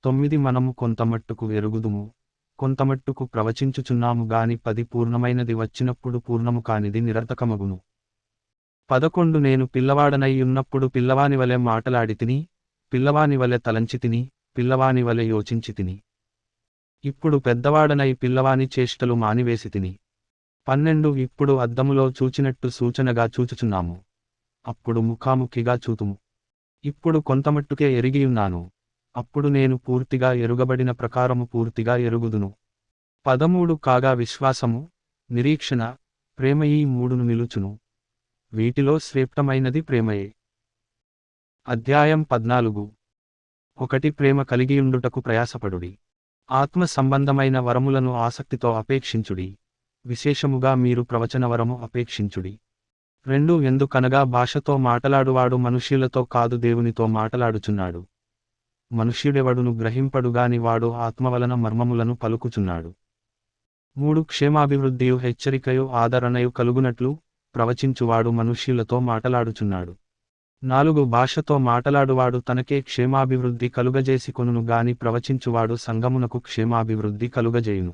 9 మనము కొంతమట్టుకు ఎరుగుదుము, కొంతమట్టుకు ప్రవచించుచున్నాము గాని 10 పూర్ణమైనది వచ్చినప్పుడు పూర్ణము కానిది నిరర్ధకమగును. 11 నేను పిల్లవాడనై ఉన్నప్పుడు పిల్లవానివలె మాటలాడితిని, పిల్లవానివలె తలంచితిని, పిల్లవానివలె యోచించితిని. ఇప్పుడు పెద్దవాడనై పిల్లవాని చేష్టలు మానివేసితిని. 12 ఇప్పుడు అద్దములో చూచినట్టు సూచనగా చూచుచున్నాము, అప్పుడు ముఖాముఖిగా చూతుము. ఇప్పుడు కొంతమట్టుకే ఎరిగియున్నాను, అప్పుడు నేను పూర్తిగా ఎరుగబడిన ప్రకారము పూర్తిగా ఎరుగుదును. 13 కాగా విశ్వాసము, నిరీక్షణ, ప్రేమ ఈ 3ను నిలుచును, వీటిలో శ్రేష్టమైనది ప్రేమయే. అధ్యాయం 14. 1 ప్రేమ కలిగియుండుటకు ప్రయాసపడుడి. ఆత్మ సంబంధమైన వరములను ఆసక్తితో అపేక్షించుడి, విశేషముగా మీరు ప్రవచన వరము అపేక్షించుడి. 2 ఎందుకనగా భాషతో మాటలాడువాడు మనుష్యులతో కాదు దేవునితో మాటలాడుచున్నాడు. మనుష్యుడెవడును గ్రహింపడుగాని వాడు ఆత్మవలన మర్మములను పలుకుచున్నాడు. 3 క్షేమాభివృద్ధియు హెచ్చరికయు ఆదరణయు కలుగునట్లు ప్రవచించువాడు మనుష్యులతో మాటలాడుచున్నాడు. 4 భాషతో మాటలాడువాడు తనకే క్షేమాభివృద్ధి కలుగజేసి కొనును గాని ప్రవచించువాడు సంఘమునకు క్షేమాభివృద్ధి కలుగజేయును.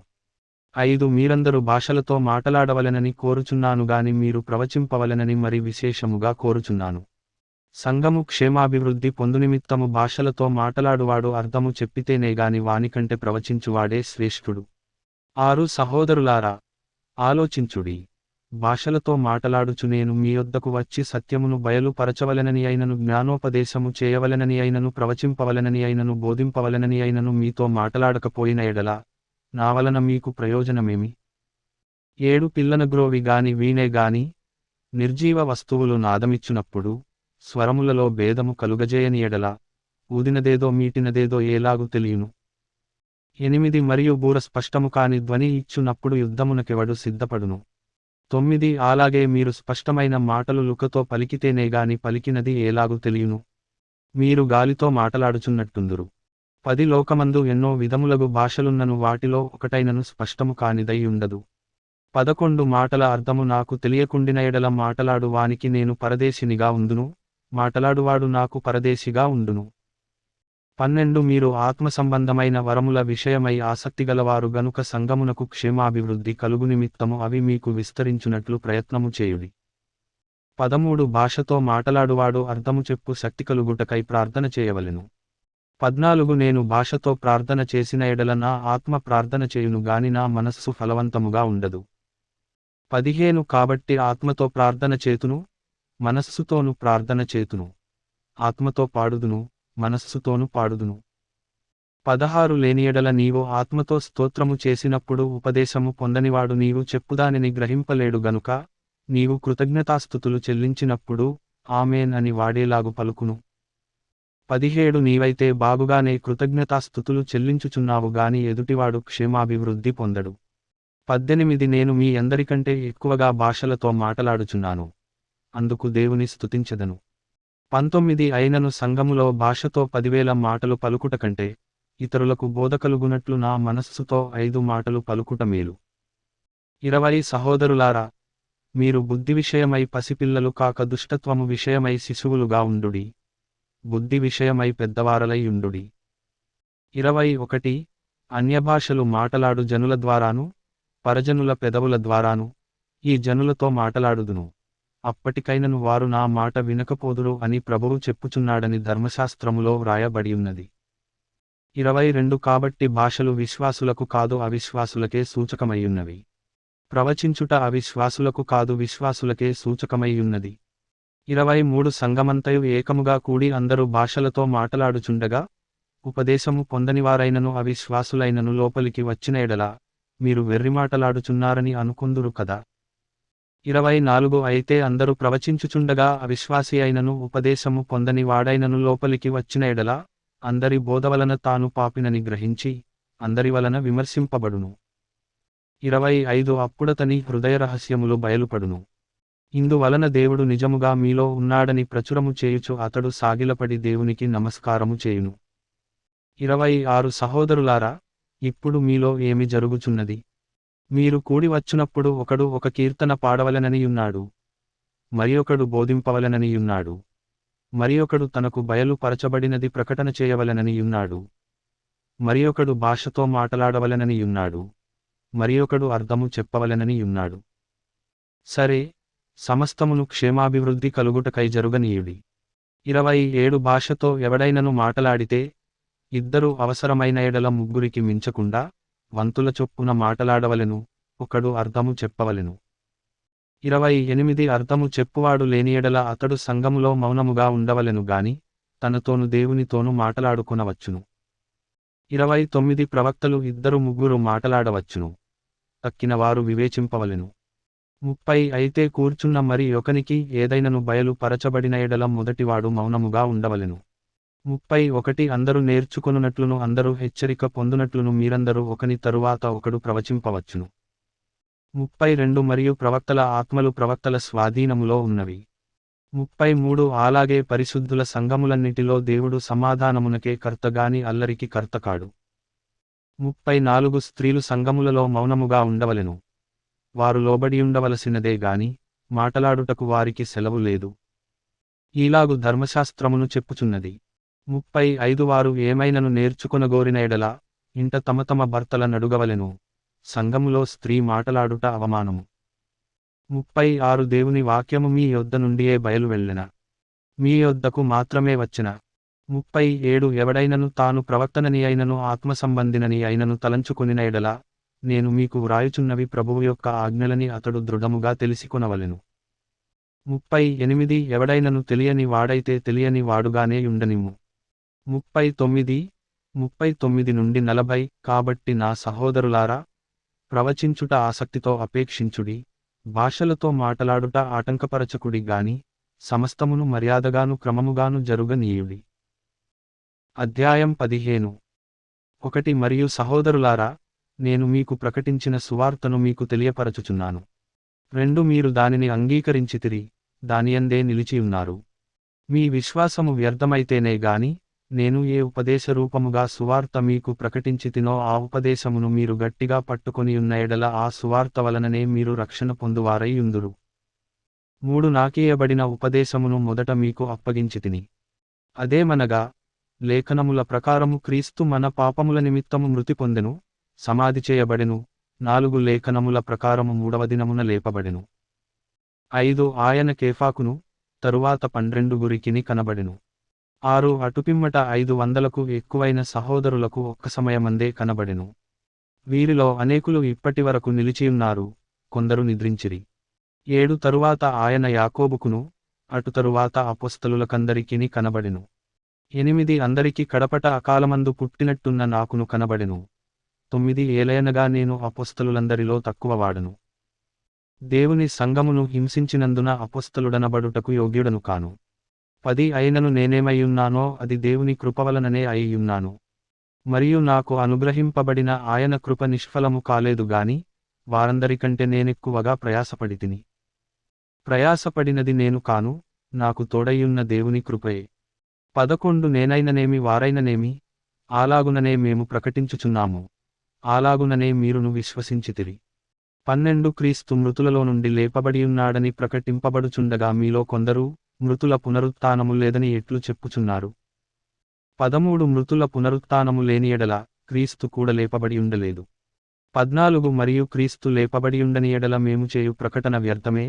5 మీరందరూ భాషలతో మాటలాడవలెనని కోరుచున్నాను గాని మీరు ప్రవచింపవలెనని మరి విశేషముగా కోరుచున్నాను. సంఘము క్షేమాభివృద్ధి పొందునిమిత్తము భాషలతో మాటలాడువాడు అర్థము చెప్పితేనే గాని వానికంటే ప్రవచించువాడే శ్రేష్ఠుడు. 6 సహోదరులారా, ఆలోచించుడి. భాషలతో మాటలాడుచు నేను మీ యొద్దకు వచ్చి సత్యమును బయలుపరచవలెనని అయినను జ్ఞానోపదేశము చేయవలెనని అయినను ప్రవచింపవలెనని అయినను బోధింపవలెనని అయినను మీతో మాటలాడకపోయిన ఎడల నా వలన మీకు ప్రయోజనమేమి? 7 పిల్లనగ్రోవి గాని వీణే గాని నిర్జీవ వస్తువులు నాదమిచ్చునప్పుడు స్వరములలో భేదము కలుగజేయని ఎడల ఊదినదేదో మీటినదేదో ఏలాగు తెలియును? 8 మరియు బూర స్పష్టము కాని ధ్వని ఇచ్చునప్పుడు యుద్ధమునకెవడు సిద్ధపడును? 9 అలాగే మీరు స్పష్టమైన మాటలు లుకతో పలికితేనే గాని పలికినది ఏలాగు తెలియును? మీరు గాలితో మాటలాడుచున్నట్టుందురు. 10 లోకమందు ఎన్నో విధములగు భాషలున్నను వాటిలో ఒకటైనను స్పష్టము కానిదై ఉండదు. 11 మాటల అర్థము నాకు తెలియకుండిన ఎడల మాటలాడు వానికి నేను పరదేశినిగా ఉందును, మాటలాడువాడు నాకు పరదేశిగా ఉండును. 12 మీరు ఆత్మ సంబంధమైన వరముల విషయమై ఆసక్తిగలవారు గనుక సంఘమునకు క్షేమాభివృద్ధి కలుగు నిమిత్తము అవి మీకు విస్తరించునట్లు ప్రయత్నము చేయుడి. 13 భాషతో మాటలాడువాడు అర్థము చెప్పు శక్తి కలుగుటకై ప్రార్థన చేయవలెను. 14 నేను భాషతో ప్రార్థన చేసిన ఎడల నా ఆత్మ ప్రార్థన చేయును గాని నా మనస్సు ఫలవంతముగా ఉండదు. 15 కాబట్టి ఆత్మతో ప్రార్థన చేతును, మనస్సుతోను ప్రార్థన చేతును. ఆత్మతో పాడుదును, మనస్సుతోను పాడుదును. 16 లేని ఎడల నీవు ఆత్మతో స్తోత్రము చేసినప్పుడు ఉపదేశము పొందనివాడు నీవు చెప్పుదానిని గ్రహింపలేడు గనుక, నీవు కృతజ్ఞతాస్తుతులు చెల్లించినప్పుడు ఆమేన్ అని వాడేలాగు పలుకును. 17 నీవైతే బాగుగానే కృతజ్ఞతాస్తుతులు చెల్లించుచున్నావు గాని ఎదుటివాడు క్షేమాభివృద్ధి పొందడు. 18 నేను మీ అందరికంటే ఎక్కువగా భాషలతో మాటలాడుచున్నాను, అందుకు దేవుని స్తుతించెదను. 19 అయినను సంఘములో భాషతో 10,000 మాటలు పలుకుట కంటే, ఇతరులకు బోధకలుగునట్లు నా మనస్సుతో 5 మాటలు పలుకుట మేలు. 20 సహోదరులారా, మీరు బుద్ధి విషయమై పసిపిల్లలు కాక దుష్టత్వము విషయమై శిశువులుగా ఉండుడి, బుద్ధి విషయమై పెద్దవారలై ఉండుడి. 21 అన్యభాషలు మాటలాడు జనుల ద్వారాను, పరజనుల పెదవుల ద్వారాను, ఈ జనులతో మాటలాడుదును, అప్పటికైనను వారు నా మాట వినకపోదురు అని ప్రభువు చెప్పుచున్నాడని ధర్మశాస్త్రములో వ్రాయబడియున్నది. 22 కాబట్టి భాషలు విశ్వాసులకు కాదు అవిశ్వాసులకే సూచకమయ్యున్నవి. ప్రవచించుట అవిశ్వాసులకు కాదు విశ్వాసులకే సూచకమయ్యున్నది. 23 సంఘమంతయు ఏకముగా కూడి అందరూ భాషలతో మాటలాడుచుండగా, ఉపదేశము పొందనివారైనను అవిశ్వాసులైనను లోపలికి వచ్చిన ఎడల, మీరు వెర్రిమాటలాడుచున్నారని అనుకొందురు కదా. 24 అయితే అందరూ ప్రవచించుచుండగా అవిశ్వాసి అయినను ఉపదేశము పొందని వాడైనను లోపలికి వచ్చిన ఎడల, అందరి బోధవలన తాను పాపినని గ్రహించి, అందరి వలన విమర్శింపబడును. 25 అప్పుడతని హృదయ రహస్యములు బయలుపడును. ఇందువలన దేవుడు నిజముగా మీలో ఉన్నాడని ప్రచురము చేయుచు అతడు సాగిలపడి దేవునికి నమస్కారము చేయును. 26 సహోదరులారా, ఇప్పుడు మీలో ఏమి జరుగుచున్నది? మీరు కూడి వచ్చునప్పుడు ఒకడు ఒక కీర్తన పాడవలెననియున్నాడు, మరియొకడు బోధింపవలెననియున్నాడు, మరియొకడు తనకు బయలు పరచబడినది ప్రకటన చేయవలెననియున్నాడు, మరియొకడు భాషతో మాటలాడవలెననియున్నాడు, మరియొకడు అర్థము చెప్పవలెననియున్నాడు. సరే, సమస్తమును క్షేమాభివృద్ధి కలుగుటకై జరుగనీయుడి. 27 భాషతో ఎవడైనను మాటలాడితే, ఇద్దరు అవసరమైన ఎడల ముగ్గురికి మించకుండా, వంతుల చొప్పున మాటలాడవలెను, ఒకడు అర్థము చెప్పవలెను. 28 అర్థము చెప్పువాడు లేని ఎడల అతడు సంఘములో మౌనముగా ఉండవలెను గాని, తనతోను దేవునితోను మాటలాడుకొనవచ్చును. 29 ప్రవక్తలు 2-3 మాటలాడవచ్చును, తక్కిన వారు వివేచింపవలెను. 30 అయితే కూర్చున్న మరి ఒకనికి ఏదైనను బయలు పరచబడిన ఎడల మొదటివాడు మౌనముగా ఉండవలెను. 31 అందరూ నేర్చుకొనున్నట్లును అందరూ హెచ్చరిక పొందునట్లును మీరందరూ ఒకని తరువాత ఒకడు ప్రవచింపవచ్చును. 32 మరియు ప్రవక్తల ఆత్మలు ప్రవక్తల స్వాధీనములో ఉన్నవి. 33 అలాగే పరిశుద్ధుల సంఘములన్నిటిలో దేవుడు సమాధానమునకే కర్తగాని అల్లరికి కర్తకాడు. 34 స్త్రీలు సంఘములలో మౌనముగా ఉండవలెను, వారు లోబడియుండవలసినదే గాని, మాటలాడుటకు వారికి సెలవు లేదు. ఈలాగు ధర్మశాస్త్రమును చెప్పుచున్నది. 35 వారు ఏమైనను నేర్చుకొనగోరిన ఎడల, ఇంట తమ తమ భర్తల నడుగవలెను, సంఘములో స్త్రీ మాటలాడుట అవమానము. 36 దేవుని వాక్యము మీ యొద్ద నుండియే బయలువెళ్ళెన, మీ యొద్దకు మాత్రమే వచ్చెన. 37 ఎవడైనను తాను ప్రవక్తనని అయినను ఆత్మ సంబంధినని అయినను తలంచుకొనిన ఎడల, నేను మీకు వ్రాయుచున్నవి ప్రభువు యొక్క ఆజ్ఞలని అతడు దృఢముగా తెలిసికొనవలెను. 38 ఎవడైనను తెలియని వాడైతే తెలియని వాడుగానే యుండనిమ్ము. 39 నుండి 40 కాబట్టి నా సహోదరులారా, ప్రవచించుట ఆసక్తితో అపేక్షించుడి, భాషలతో మాటలాడుట ఆటంకపరచకుడి గాని, సమస్తమును మర్యాదగాను క్రమముగాను జరుగనీయుడి. అధ్యాయం 15 1 మరియు సహోదరులారా, నేను మీకు ప్రకటించిన సువార్తను మీకు తెలియపరచుచున్నాను. 2 మీరు దానిని అంగీకరించితిరి, దానియందే నిలిచియున్నారు. మీ విశ్వాసము వ్యర్థమైతేనే గాని, నేను ఏ ఉపదేశ రూపముగా సువార్త మీకు ప్రకటించితినో ఆ ఉపదేశమును మీరు గట్టిగా పట్టుకొనియున్న ఎడల ఆ సువార్త వలననే మీరు రక్షణ పొందువారై యుందురు. 3 నాకియ్యబడిన ఉపదేశమును మొదట మీకు అప్పగించితిని. అదేమనగా, లేఖనముల ప్రకారము క్రీస్తు మన పాపముల నిమిత్తము మృతి పొందెను, సమాధి చేయబడెను, 4 లేఖనముల ప్రకారము 3వ దినమున లేపబడెను. 5 ఆయన కేఫాకును, తరువాత 12 గురికిని కనబడెను. 6 అటుపిమ్మట 500కు ఎక్కువైన సహోదరులకు ఒక్క సమయమందే కనబడెను. వీరిలో అనేకులు ఇప్పటివరకు నిలిచియున్నారు, కొందరు నిద్రించిరి. 7 తరువాత ఆయన యాకోబుకును, అటు తరువాత అపోస్తలులకందరికిని కనబడెను. 8 అందరికి కడపట అకాలమందు పుట్టినట్టున్న నాకును కనబడెను. 9 ఏలయనగా నేను అపోస్తలులందరిలో తక్కువవాడను. దేవుని సంఘమును హింసించినందున అపోస్తలుడనబడుటకు యోగ్యుడను కాను. 10 అయినను నేనేమయ్యున్నానో అది దేవుని కృపవలననే అయ్యున్నాను. మరియు నాకు అనుగ్రహింపబడిన ఆయన కృప నిష్ఫలము కాలేదు గాని, వారందరికంటే నేనెక్కువగా ప్రయాసపడితిని. ప్రయాసపడినది నేను కాను, నాకు తోడయ్యున్న దేవుని కృపయే. 11 నేనైననేమి వారైననేమి, అలాగుననే మేము ప్రకటించుచున్నాము, అలాగుననే మీరును విశ్వసించితిరి. 12 క్రీస్తు మృతులలో నుండి లేపబడియున్నాడని ప్రకటింపబడుచుండగా మీలో కొందరు, మృతుల పునరుత్థానము లేదని ఎట్లు చెప్పుచున్నారు. 13 మృతుల పునరుత్థానము లేని ఎడల, క్రీస్తు కూడా లేపబడియుండలేదు. 14 మరియు క్రీస్తు లేపబడియుండని ఎడల మేము చేయు ప్రకటన వ్యర్థమే,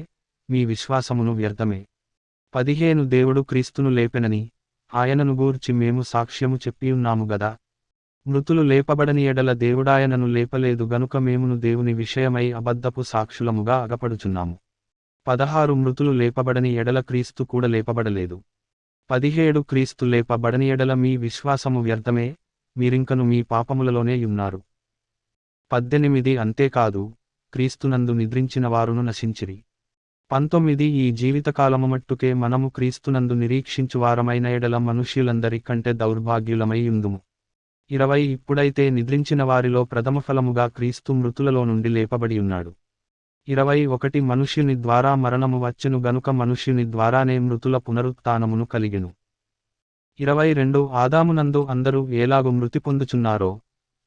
మీ విశ్వాసమును వ్యర్థమే. 15 దేవుడు క్రీస్తును లేపెనని, ఆయనను గూర్చి మేము సాక్ష్యము చెప్పియున్నాము గదా. మృతులు లేపబడని ఎడల దేవుడాయనను లేపలేదు గనుక మేమును దేవుని విషయమై అబద్ధపు సాక్షులముగా అగపడుచున్నాము. 16 మృతులు లేపబడని ఎడల క్రీస్తు కూడా లేపబడలేదు. 17 క్రీస్తు లేపబడని ఎడల మీ విశ్వాసము వ్యర్థమే, మీరింకను మీ పాపములలోనే యున్నారు. 18 అంతేకాదు, క్రీస్తునందు నిద్రించిన వారును నశించిరి. 19 ఈ జీవితకాలము మట్టుకే మనము క్రీస్తునందు నిరీక్షించువారమైన ఎడల మనుష్యులందరి కంటే దౌర్భాగ్యులమై యుందుము. 20 ఇప్పుడైతే నిద్రించిన వారిలో ప్రథమఫలముగా క్రీస్తు మృతులలో నుండి లేపబడియున్నాడు. 21 మనుష్యుని ద్వారా మరణము వచ్చెను గనుక మనుష్యుని ద్వారానే మృతుల పునరుత్థానమును కలిగెను. 22 ఆదామునందు అందరూ ఏలాగు మృతి పొందుచున్నారో,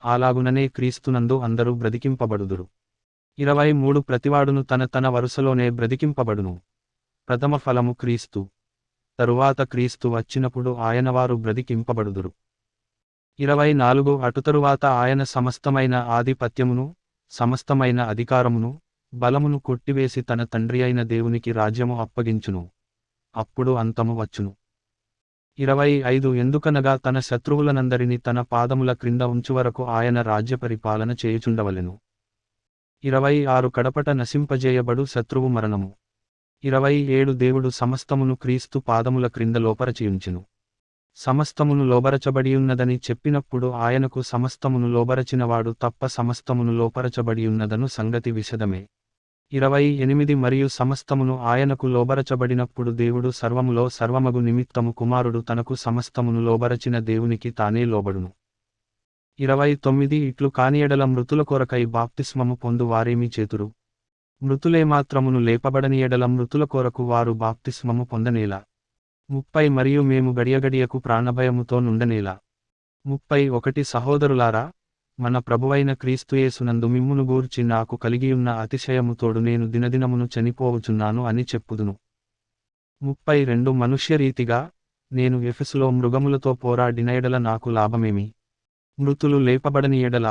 అలాగుననే క్రీస్తునందు అందరూ బ్రతికింపబడుదురు. 23 ప్రతివాడును తన వరుసలోనే బ్రతికింపబడును. ప్రథమ ఫలము క్రీస్తు, తరువాత క్రీస్తు వచ్చినప్పుడు ఆయనవారు బ్రతికింపబడుదురు. 24 అటుతరువాత ఆయన సమస్తమైన ఆధిపత్యమును, సమస్తమైన అధికారమును, బలమును కొట్టివేసి తన తండ్రి అయిన దేవునికి రాజ్యము అప్పగించును. అప్పుడు అంతము వచ్చును. 25 ఎందుకనగా తన శత్రువులనందరినీ తన పాదముల క్రింద ఉంచువరకు ఆయన రాజ్యపరిపాలన చేయుచుండవలెను. 26 కడపట నశింపజేయబడు శత్రువు మరణము. 27 దేవుడు సమస్తమును క్రీస్తు పాదముల క్రింద లోపరచియుంచెను. సమస్తమును లోబరచబడియున్నదని చెప్పినప్పుడు ఆయనకు సమస్తమును లోబరచినవాడు తప్ప సమస్తమును లోపరచబడియున్నదను సంగతి విశదమే. 28 మరియు సమస్తమును ఆయనకు లోబరచబడినప్పుడు దేవుడు సర్వములో సర్వమగు నిమిత్తము కుమారుడు తనకు సమస్తమును లోబరచిన దేవునికి తానే లోబడును. 29 ఇట్లు కానియడల మృతుల కొరకై బాప్తిస్మము పొందు వారేమి చేతురు? మృతులేమాత్రమును లేపబడని ఎడల మృతుల కొరకు వారు బాప్తిస్మము పొందనేలా? 30 మరియు మేము గడియగడియకు ప్రాణభయముతో నుండనేలా? 31 సహోదరులారా, మన ప్రభువైన క్రీస్తుయేసునందు మిమ్మును గూర్చి నాకు కలిగియున్న అతిశయముతోడు నేను దినదినమును చనిపోవుచున్నాను అని చెప్పుదును. 32 మనుష్యరీతిగా, నేను ఎఫెసులో మృగములతో పోరాడిన ఎడల నాకు లాభమేమి? మృతులు లేపబడని ఎడల,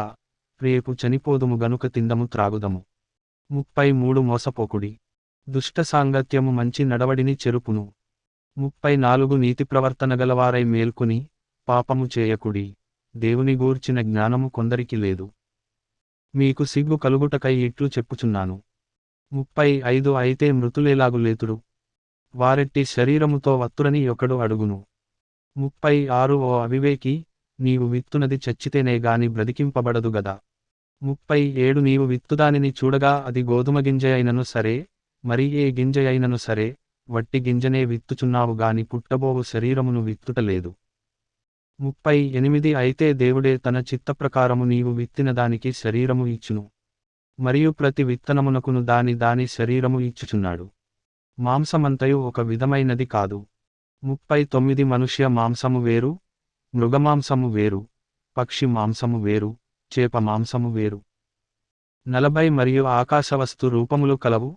రేపు చనిపోదుము గనుక తిందము త్రాగుదము. 33 మోసపోకుడి. దుష్ట సాంగత్యము మంచి నడవడిని చెరుపును. 34 నీతి ప్రవర్తన గలవారై మేల్కొని, పాపము చేయకుడి. దేవుని గూర్చిన జ్ఞానము కొందరికి లేదు. మీకు సిగ్గు కలుగుటకై ఇట్లు చెప్పుచున్నాను. 35 అయితే మృతులేలాగు లేతురు? వారెట్టి శరీరముతో వత్తురని ఒకడు అడుగును. 36 ఓ అవివేకి, నీవు విత్తునది చచ్చితేనే గాని బ్రతికింపబడదు గదా. 37 నీవు విత్తుదానిని చూడగా అది గోధుమ గింజయైనను సరే, మరి ఏ గింజయైనను సరే, వట్టి గింజనే విత్తుచున్నావు గాని పుట్టబోవు శరీరమును విత్తుటలేదు. 38 అయితే దేవుడే తన చిత్తప్రకారము నీవు విత్తిన దానికి శరీరము ఇచ్చును. మరియు ప్రతి విత్తనమునకును దాని శరీరము ఇచ్చుచున్నాడు. మాంసమంతయు ఒక విధమైనది కాదు. 39 మనుష్య మాంసము వేరు, మృగమాంసము వేరు, పక్షి మాంసము వేరు, చేప మాంసము వేరు. 40 మరియు ఆకాశ వస్తు రూపములు కలవు,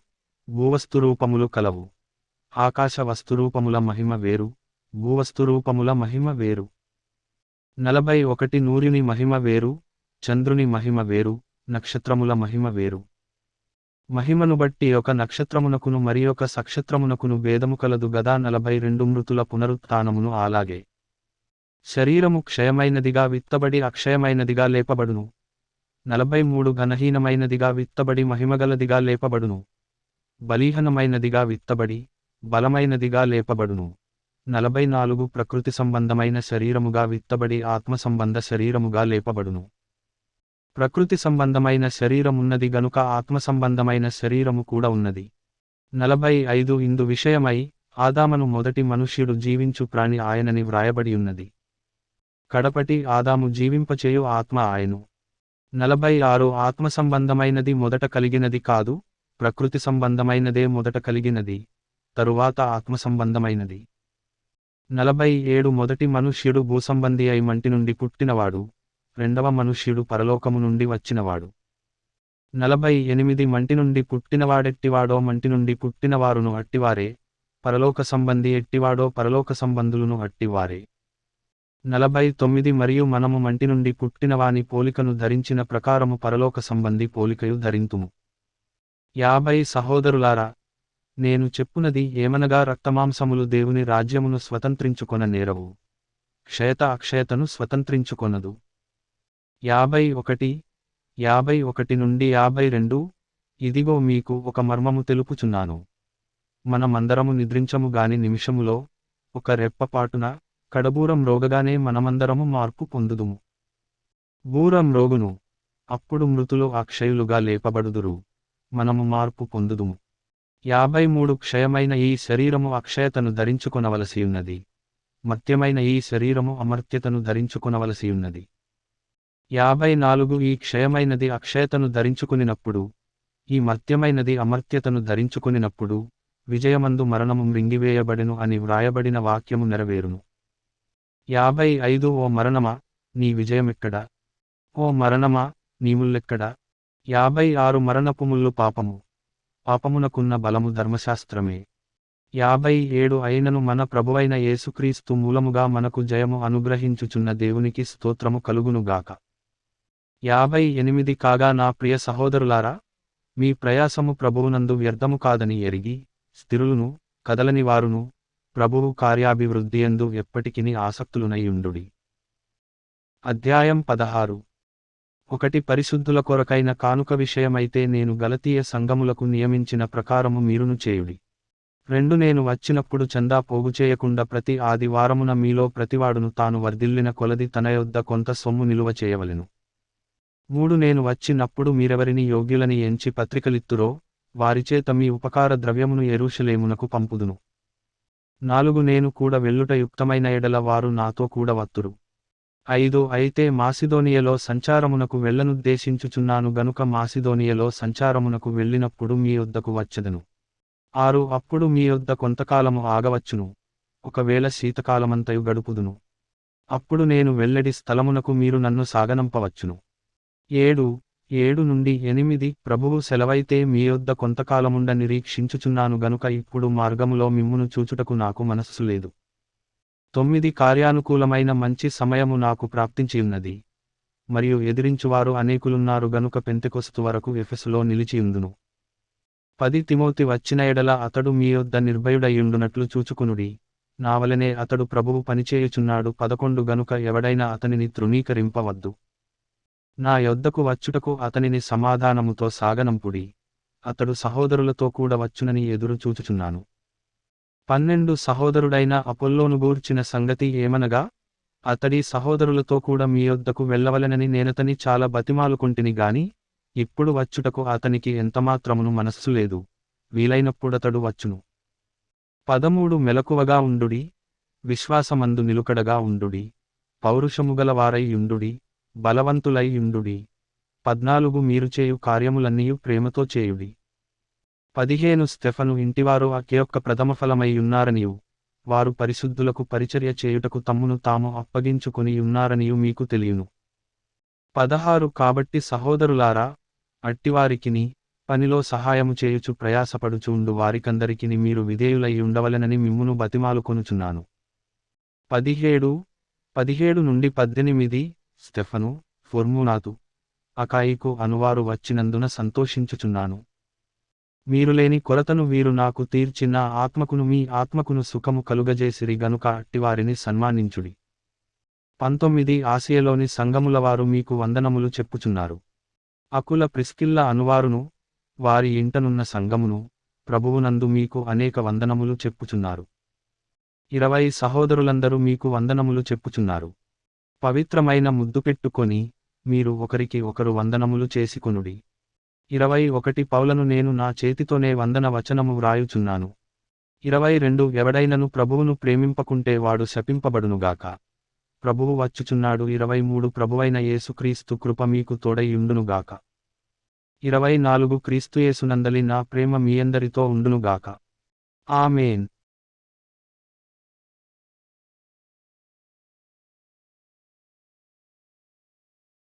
భూవస్తు రూపములు కలవు. ఆకాశ వస్తురూపముల మహిమ వేరు, భూవస్తు రూపముల మహిమ వేరు. 41 సూర్యుని మహిమ వేరు, చంద్రుని మహిమ వేరు, నక్షత్రముల మహిమ వేరు. మహిమను బట్టి ఒక నక్షత్రమునకును మరియొక సక్షత్రమునకును భేదము కలదు గదా. 42 మృతుల పునరుత్థానమును అలాగే. శరీరము క్షయమైనదిగా విత్తబడి అక్షయమైనదిగా లేపబడును. 43 ఘనహీనమైనదిగా విత్తబడి మహిమగలదిగా లేపబడును. బలీహనమైనదిగా విత్తబడి బలమైనదిగా లేపబడును. 44 ప్రకృతి సంబంధమైన శరీరముగా విత్తబడి ఆత్మ సంబంధ శరీరముగా లేపబడును. ప్రకృతి సంబంధమైన శరీరమున్నది గనుక ఆత్మ సంబంధమైన శరీరము కూడా ఉన్నది. 45 ఇందు విషయమై ఆదామును మొదటి మనుష్యుడు జీవించు ప్రాణి ఆయనని వ్రాయబడి ఉన్నది. కడపటి ఆదాము జీవింపచేయు ఆత్మ ఆయను. 46 ఆత్మ సంబంధమైనది మొదట కలిగినది కాదు, ప్రకృతి సంబంధమైనదే మొదట కలిగినది, తరువాత ఆత్మ సంబంధమైనది. 47 మొదటి మనుష్యుడు భూసంబంధి అయి మంటి నుండి పుట్టినవాడు, రెండవ మనుష్యుడు పరలోకము నుండి వచ్చినవాడు. 48 మంటి నుండి పుట్టినవాడెట్టివాడో మంటి నుండి పుట్టినవారును అట్టివారే, పరలోక సంబంధి ఎట్టివాడో పరలోక సంబంధులను అట్టివారే. 49 మరియు మనము మంటి నుండి పుట్టినవాని పోలికను ధరించిన ప్రకారము పరలోక సంబంధి పోలికయు ధరింతుము. 50 సహోదరులారా, నేను చెప్పునది ఏమనగా రక్తమాంసములు దేవుని రాజ్యమును స్వతంత్రించుకొన నేరవు, క్షయత అక్షయతను స్వతంత్రించుకొనదు. 51 నుండి 52 ఇదిగో మీకు ఒక మర్మము తెలుపుచున్నాను. మనమందరము నిద్రించము గాని నిమిషములో, ఒక రెప్పపాటున, కడబూరం మ్రోగగానే మనమందరము మార్పు పొందుదుము. బూరం మ్రోగును, అప్పుడు మృతులు అక్షయులుగా లేపబడుదురు, మనము మార్పు పొందుదుము. 53 క్షయమైన ఈ శరీరము అక్షయతను ధరించుకొనవలసియున్నది, మర్త్యమైన ఈ శరీరము అమర్త్యతను ధరించుకొనవలసియున్నది. 54 ఈ క్షయమైనది అక్షయతను ధరించుకునినప్పుడు, ఈ మర్త్యమైనది అమర్త్యతను ధరించుకునినప్పుడు, విజయమందు మరణము మృంగివేయబడెను అని వ్రాయబడిన వాక్యము నెరవేరును. 55 ఓ మరణమా, నీ విజయమెక్కడా? ఓ మరణమా, నీ ముల్లెక్కడా? 56 మరణపు ముల్లు పాపము, పాపమునకున్న బలము ధర్మశాస్త్రమే. 57 అయినను మన ప్రభువైన యేసుక్రీస్తు మూలముగా మనకు జయము అనుగ్రహించుచున్న దేవునికి స్తోత్రము కలుగునుగాక. 58 కాగా నా ప్రియ సహోదరులారా, మీ ప్రయాసము ప్రభువునందు వ్యర్థము కాదని ఎరిగి, స్థిరులును, కదలని వారును, ప్రభువు కార్యాభివృద్ధియందు ఎప్పటికిని ఆసక్తులునైయుండుడి. అధ్యాయం 16. 1 పరిశుద్ధుల కొరకైన కానుక విషయమైతే నేను గలతీయ సంఘములకు నియమించిన ప్రకారము మీరును చేయుడి. 2 నేను వచ్చినప్పుడు చందా పోగుచేయకుండా ప్రతి ఆదివారమున మీలో ప్రతివాడును తాను వర్ధిల్లిన కొలది తన యొద్ద కొంత సొమ్ము నిలువ చేయవలెను. 3 నేను వచ్చినప్పుడు మీరెవరిని యోగ్యులని ఎంచి పత్రికలిత్తురో, వారిచేత మీ ఉపకార ద్రవ్యమును యెరూషలేమునకు పంపుదును. 4 నేను కూడా వెళ్ళుట యుక్తమైన ఎడల వారు నాతో కూడా వత్తురు. 5 అయితే మాసిదోనియలో సంచారమునకు వెళ్ళనుద్దేశించుచున్నాను గనుక మాసిదోనియలో సంచారమునకు వెళ్ళినప్పుడు మీ యొద్దకు వచ్చెదను. 6 అప్పుడు మీ యొద్ద కొంతకాలము ఆగవచ్చును, ఒకవేళ శీతకాలమంతయు గడుపుదును. అప్పుడు నేను వెళ్ళడి స్థలమునకు మీరు నన్ను సాగనంపవచ్చును. 7 నుండి 8 ప్రభువు సెలవైతే మీ యొద్ద కొంతకాలముండ నిరీక్షించుచున్నాను గనుక ఇప్పుడు మార్గములో మిమ్మును చూచుటకు నాకు మనస్సు లేదు. 9 కార్యానుకూలమైన మంచి సమయము నాకు ప్రాప్తించియున్నది, మరియు ఎదిరించువారు అనేకులున్నారు గనుక పెంతెకొస్తు వరకు ఎఫెసులో నిలిచియుందును. 10 తిమోతి వచ్చిన ఎడల అతడు మీ యొద్ద నిర్భయుడయ్యుండునట్లు చూచుకునుడి, నావలనే అతడు ప్రభువు పనిచేయుచున్నాడు. 11 గనుక ఎవడైనా అతనిని తృణీకరింపవద్దు. నా యొద్దకు వచ్చుటకు అతనిని సమాధానముతో సాగనంపుడి, అతడు సహోదరులతో కూడా వచ్చునని ఎదురు చూచుచున్నాను. 12 సహోదరుడైన అపొల్లోను గూర్చిన సంగతి ఏమనగా, అతడి సహోదరులతో కూడా మీ యొద్దకు వెళ్ళవలెనని నేనతని చాలా బతిమాలుకొంటిని గాని, ఇప్పుడు వచ్చుటకు అతనికి ఎంతమాత్రమును మనస్సు లేదు, వీలైనప్పుడతడు వచ్చును. 13 మెలకువగా ఉండుడి, విశ్వాసమందు నిలుకడగా ఉండుడి, పౌరుషముగల వారై యుండుడి, బలవంతులై యుండుడి. 14 మీరు చేయు కార్యములన్నీయు ప్రేమతో చేయుడి. 15 స్టెఫను ఇంటివారు అకేయొక్క ప్రథమఫలమై యున్నారనియు, వారు పరిశుద్ధులకు పరిచర్య చేయుటకు తమ్మును తాము అప్పగించుకొని ఉన్నారనియు మీకు తెలియును. 16 కాబట్టి సహోదరులారా, అట్టివారికిని, పనిలో సహాయము చేయుచు ప్రయాసపడుచుండు వారికందరికిని మీరు విధేయులై ఉండవలెనని మిమ్మును బతిమాలుకొనుచున్నాను. 17 నుండి 18 స్టెఫను, ఫొర్మునాతు, అకాయికు అనువారు వచ్చినందున సంతోషించుచున్నాను. మీరు లేని కొరతను వీరు నాకు తీర్చిన ఆత్మకును మీ ఆత్మకును సుఖము కలుగజేసిరి గనుక అట్టివారిని సన్మానించుడి. 19 ఆసియలోని సంఘములవారు మీకు వందనములు చెప్పుచున్నారు. అకుల ప్రిస్కిల్ల అనువారును, వారి ఇంటనున్న సంఘమును, ప్రభువునందు మీకు అనేక వందనములు చెప్పుచున్నారు. 20 సహోదరులందరూ మీకు వందనములు చెప్పుచున్నారు. పవిత్రమైన ముద్దు పెట్టుకొని, మీరు ఒకరికి ఒకరు వందనములు చేసుకొనుడి. 21 పౌలను నేను నా చేతితోనే వందన వచనము వ్రాయుచున్నాను. 22 ఎవడైనను ప్రభువును ప్రేమింపకుంటే వాడు శపింపబడునుగాక. ప్రభువు వచ్చుచున్నాడు. 23 ప్రభువైన యేసుక్రీస్తు కృప మీకు తోడై యుండునుగాక. 24 క్రీస్తుయేసునందలి నా ప్రేమ మీయందరితో ఉండునుగాక. ఆమేన్.